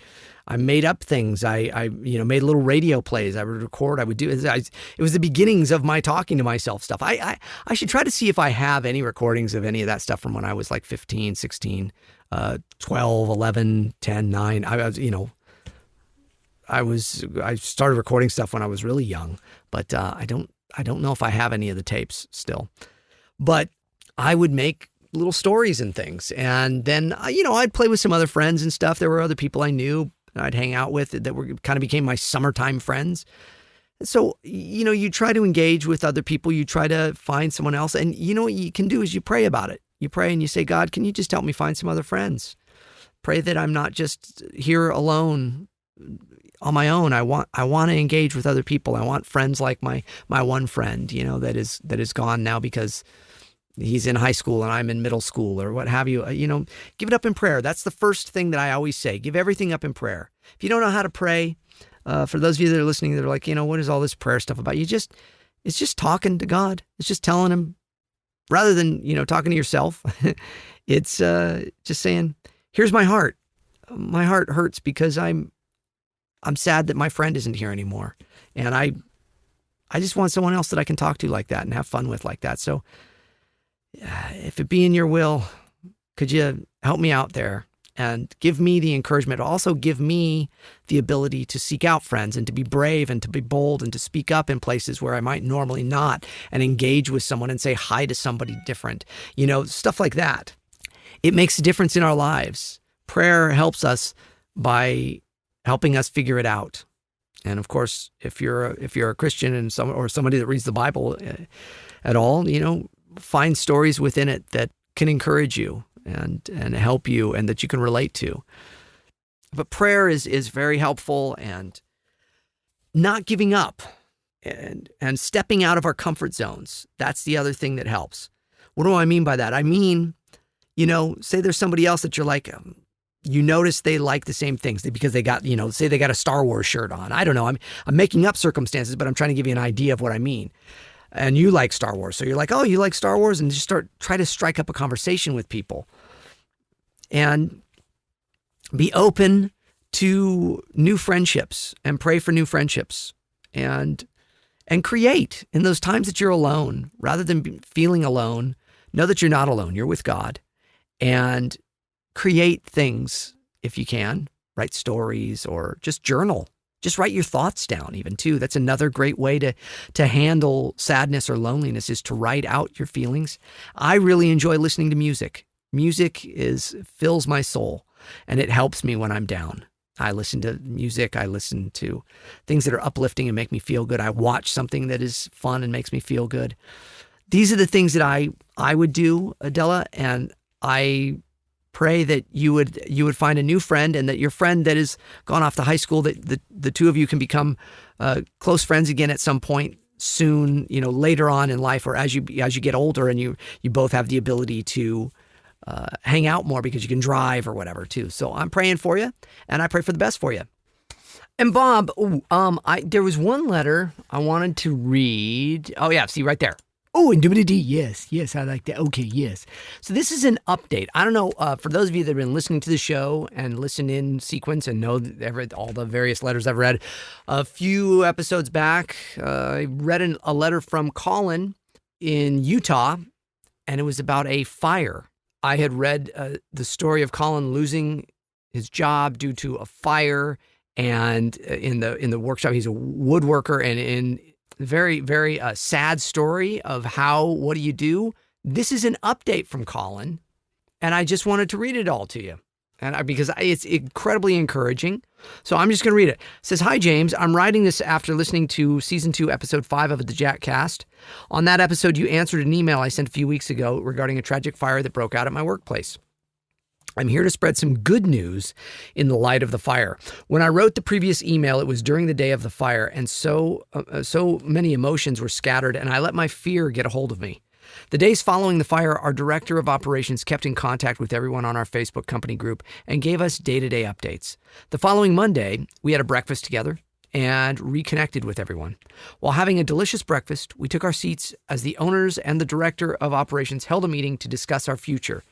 made up things. I made little radio plays. I would record. I would do. It was the beginnings of my talking to myself stuff. I should try to see if I have any recordings of any of that stuff from when I was like 15, 16, 12, 11, 10, 9. I started recording stuff when I was really young, but I don't know if I have any of the tapes still. But I would make little stories and things. And then, I'd play with some other friends and stuff. There were other people I knew I'd hang out with that kind of became my summertime friends. So, you try to engage with other people. You try to find someone else. And what you can do is you pray about it. You pray and you say, God, can you just help me find some other friends? Pray that I'm not just here alone on my own. I want to engage with other people. I want friends like my one friend, that is gone now because he's in high school and I'm in middle school or what have you. Give it up in prayer. That's the first thing that I always say. Give everything up in prayer. If you don't know how to pray, for those of you that are listening, they're like, what is all this prayer stuff about? It's just talking to God. It's just telling him rather than, talking to yourself. It's just saying, here's my heart. My heart hurts because I'm sad that my friend isn't here anymore. And I just want someone else that I can talk to like that and have fun with like that. So if it be in your will, could you help me out there and give me the encouragement? Also give me the ability to seek out friends and to be brave and to be bold and to speak up in places where I might normally not and engage with someone and say hi to somebody different. Stuff like that. It makes a difference in our lives. Prayer helps us by helping us figure it out. And of course, if you're a Christian and somebody that reads the Bible at all, find stories within it that can encourage you and help you and that you can relate to. But prayer is very helpful, and not giving up and stepping out of our comfort zones. That's the other thing that helps. What do I mean by that? I mean, say there's somebody else that you're like, you notice they like the same things because they got, say they got a Star Wars shirt on. I don't know. I'm making up circumstances, but I'm trying to give you an idea of what I mean. and you like Star Wars. So you're like, oh, you like Star Wars? And just try to strike up a conversation with people and be open to new friendships and pray for new friendships and create in those times that you're alone. Rather than feeling alone, know that you're not alone. You're with God, and create things if you can. Write stories or just journal. Just write your thoughts down even too. That's another great way to handle sadness or loneliness, is to write out your feelings. I really enjoy listening to music. Music fills my soul, and it helps me when I'm down. I listen to music. I listen to things that are uplifting and make me feel good. I watch something that is fun and makes me feel good. These are the things that I would do, Adela, and I pray that you would find a new friend, and that your friend that has gone off to high school, that the two of you can become close friends again at some point soon, later on in life, or as you get older and you both have the ability to hang out more because you can drive or whatever too. So I'm praying for you, and I pray for the best for you. And Bob, there was one letter I wanted to read. Oh yeah, see right there. Oh, Indubitably, yes, I like that. Okay, yes. So this is an update. I don't know, for those of you that have been listening to the show and listen in sequence and know all the various letters I've read, a few episodes back, I read a letter from Colin in Utah, and it was about a fire. I had read the story of Colin losing his job due to a fire, and in the workshop, he's a woodworker, and in very, very sad story of what do you do? This is an update from Colin, and I just wanted to read it all to you, because it's incredibly encouraging. So I'm just going to read it. It says, "Hi, James. I'm writing this after listening to Season 2, Episode 5 of the JATcast. On that episode, you answered an email I sent a few weeks ago regarding a tragic fire that broke out at my workplace. I'm here to spread some good news in the light of the fire. When I wrote the previous email, it was during the day of the fire, and so many emotions were scattered, and I let my fear get a hold of me. The days following the fire, our director of operations kept in contact with everyone on our Facebook company group and gave us day-to-day updates. The following Monday, we had a breakfast together and reconnected with everyone. While having a delicious breakfast, we took our seats as the owners and the director of operations held a meeting to discuss our future.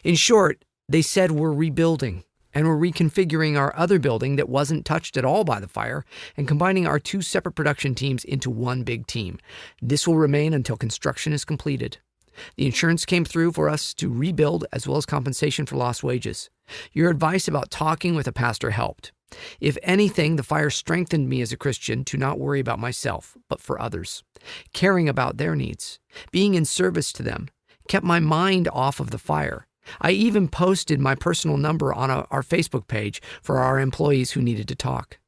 In short, they said we're rebuilding, and we're reconfiguring our other building that wasn't touched at all by the fire and combining our two separate production teams into one big team. This will remain until construction is completed. The insurance came through for us to rebuild, as well as compensation for lost wages. Your advice about talking with a pastor helped. If anything, the fire strengthened me as a Christian to not worry about myself, but for others, caring about their needs, being in service to them, kept my mind off of the fire. I even posted my personal number on our Facebook page for our employees who needed to talk.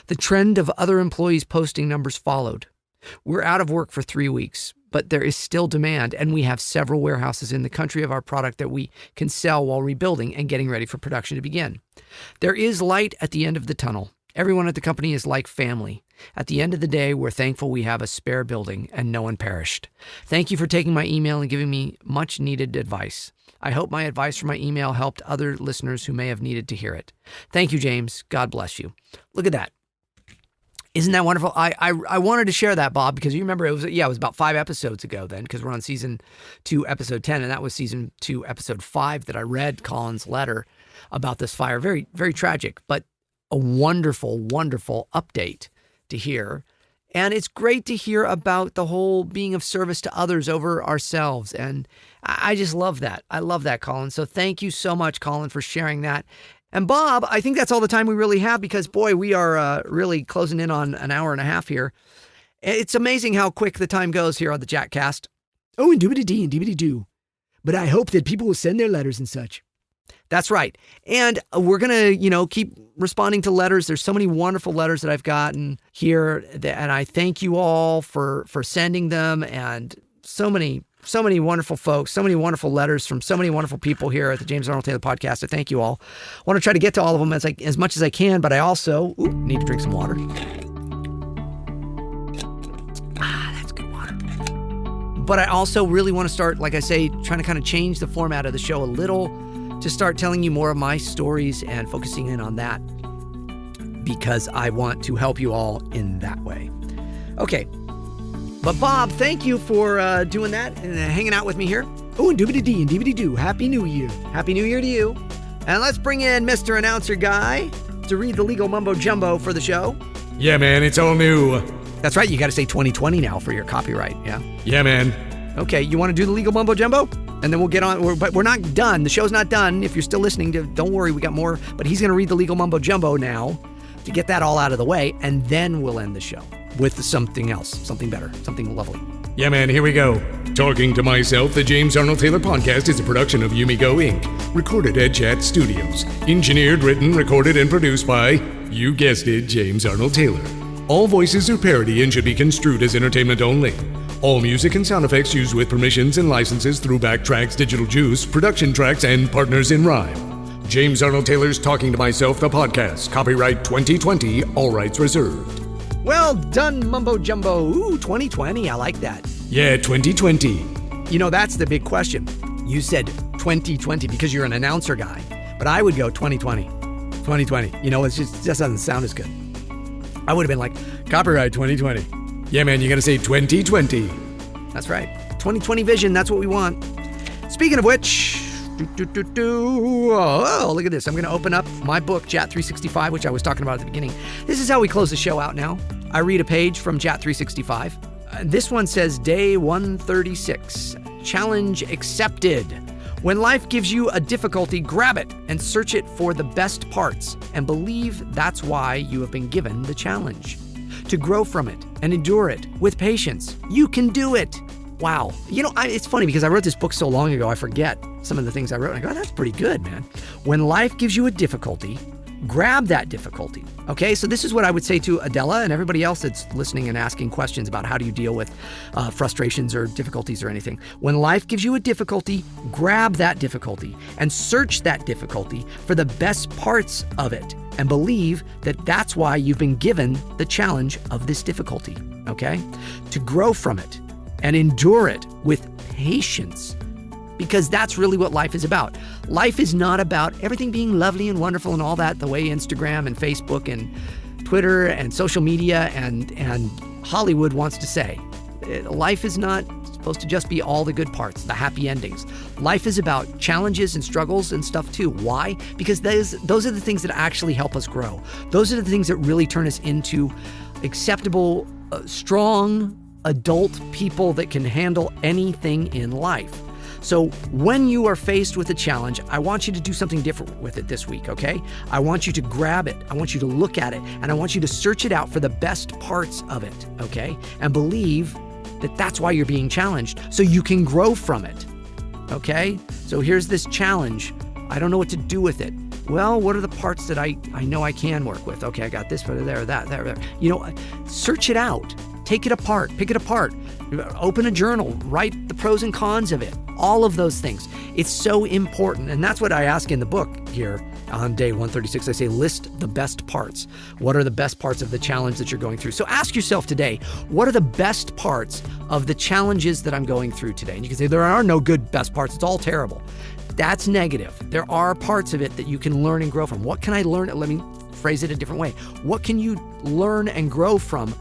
The trend of other employees posting numbers followed. We're out of work for 3 weeks, but there is still demand, and we have several warehouses in the country of our product that we can sell while rebuilding and getting ready for production to begin. There is light at the end of the tunnel. Everyone at the company is like family. At the end of the day, we're thankful we have a spare building and no one perished. Thank you for taking my email and giving me much needed advice. I hope my advice from my email helped other listeners who may have needed to hear it. Thank you, James. God bless you." Look at that. Isn't that wonderful? I wanted to share that, Bob, because you remember it was about 5 episodes ago then, because we're on Season 2, Episode 10, and that was Season 2, Episode 5 that I read Colin's letter about this fire. Very, very tragic, but a wonderful, wonderful update to hear. And it's great to hear about the whole being of service to others over ourselves. And I just love that. I love that, Colin. So thank you so much, Colin, for sharing that. And Bob, I think that's all the time we really have because, boy, we are really closing in on an hour and a half here. It's amazing how quick the time goes here on the JATcast. Oh, and doobity-dee and doobity-doo. But I hope that people will send their letters and such. That's right. And we're going to, keep responding to letters. There's so many wonderful letters that I've gotten here, and I thank you all for sending them, and so many wonderful folks, so many wonderful letters from so many wonderful people here at the James Arnold Taylor Podcast. I thank you all. I want to try to get to all of them as much as I can, but I also need to drink some water. That's good water. But I also really want to start, like I say, trying to kind of change the format of the show a little, to start telling you more of my stories and focusing in on that, because I want to help you all in that way. Okay. But Bob, thank you for doing that and hanging out with me here. Oh, and doobity-dee and doobity-doo. Happy New Year. Happy New Year to you. And let's bring in Mr. Announcer Guy to read the legal mumbo jumbo for the show. Yeah, man, it's all new. That's right, you got to say 2020 now for your copyright, yeah? Yeah, man. Okay, you want to do the legal mumbo jumbo? And then we'll get on, but we're not done. The show's not done. If you're still listening, don't worry, we got more. But he's going to read the legal mumbo jumbo now to get that all out of the way, and then we'll end the show with something else, something better, something lovely. Yeah, man, here we go. Talking to Myself, the James Arnold Taylor podcast is a production of YumiGo Inc., recorded at JAT Studios. Engineered, written, recorded, and produced by, you guessed it, James Arnold Taylor. All voices are parody and should be construed as entertainment only. All music and sound effects used with permissions and licenses through Backtracks, Digital Juice, Production Tracks, and Partners in Rhyme. James Arnold Taylor's Talking to Myself, the podcast. Copyright 2020, all rights reserved. Well done, mumbo jumbo. Ooh, 2020, I like that. Yeah, 2020. You know, that's the big question. You said 2020 because you're an announcer guy, but I would go 2020. 2020. You know, it just doesn't sound as good. I would have been like, copyright 2020. Yeah, man, you gotta say 2020. That's right. 2020 vision, that's what we want. Speaking of which, oh, look at this. I'm going to open up my book, JAT 365, which I was talking about at the beginning. This is how we close the show out now. I read a page from JAT 365. This one says, Day 136, Challenge Accepted. When life gives you a difficulty, grab it and search it for the best parts and believe that's why you have been given the challenge. To grow from it and endure it with patience. You can do it. Wow. You know, it's funny because I wrote this book so long ago, I forget some of the things I wrote. I go, that's pretty good, man. When life gives you a difficulty, grab that difficulty. Okay, so this is what I would say to Adela and everybody else that's listening and asking questions about how do you deal with frustrations or difficulties or anything. When life gives you a difficulty, grab that difficulty and search that difficulty for the best parts of it and believe that that's why you've been given the challenge of this difficulty, okay? To grow from it and endure it with patience. Because that's really what life is about. Life is not about everything being lovely and wonderful and all that, the way Instagram and Facebook and Twitter and social media and Hollywood wants to say. Life is not supposed to just be all the good parts, the happy endings. Life is about challenges and struggles and stuff too. Why? Because those are the things that actually help us grow. Those are the things that really turn us into acceptable, strong, adult people that can handle anything in life. So when you are faced with a challenge, I want you to do something different with it this week, okay? I want you to grab it, I want you to look at it, and I want you to search it out for the best parts of it, okay? And believe that that's why you're being challenged, so you can grow from it, okay? So here's this challenge. I don't know what to do with it. Well, what are the parts that I know I can work with? Okay, I got this, there, there. You know, search it out. Take it apart, pick it apart, open a journal, write the pros and cons of it, all of those things. It's so important. And that's what I ask in the book here on day 136. I say, list the best parts. What are the best parts of the challenge that you're going through? So ask yourself today, what are the best parts of the challenges that I'm going through today? And you can say, there are no good best parts. It's all terrible. That's negative. There are parts of it that you can learn and grow from. What can I learn? Let me phrase it a different way. What can you learn and grow from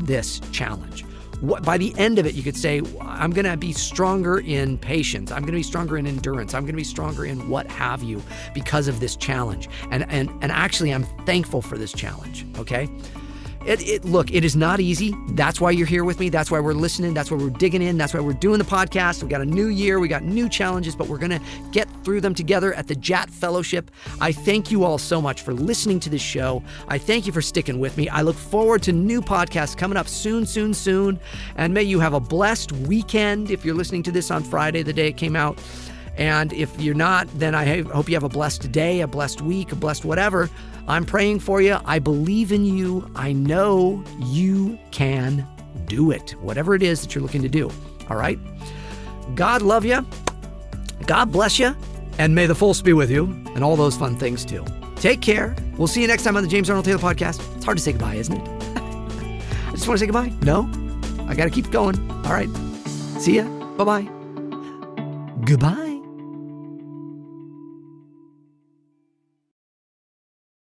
this challenge? By the end of it, you could say, I'm going to be stronger in patience. I'm going to be stronger in endurance. I'm going to be stronger in what have you because of this challenge. And actually, I'm thankful for this challenge, okay? Look, it is not easy. That's why you're here with me. That's why we're listening. That's why we're digging in. That's why we're doing the podcast. We got a new year. We got new challenges, but we're going to get through them together at the JAT Fellowship. I thank you all so much for listening to this show. I thank you for sticking with me. I look forward to new podcasts coming up soon. And may you have a blessed weekend if you're listening to this on Friday, the day it came out. And if you're not, then I hope you have a blessed day, a blessed week, a blessed whatever. I'm praying for you. I believe in you. I know you can do it, whatever it is that you're looking to do. All right? God love you. God bless you. And may the force be with you and all those fun things too. Take care. We'll see you next time on the James Arnold Taylor Podcast. It's hard to say goodbye, isn't it? I just want to say goodbye. No? I got to keep going. All right. See ya. Bye-bye. Goodbye.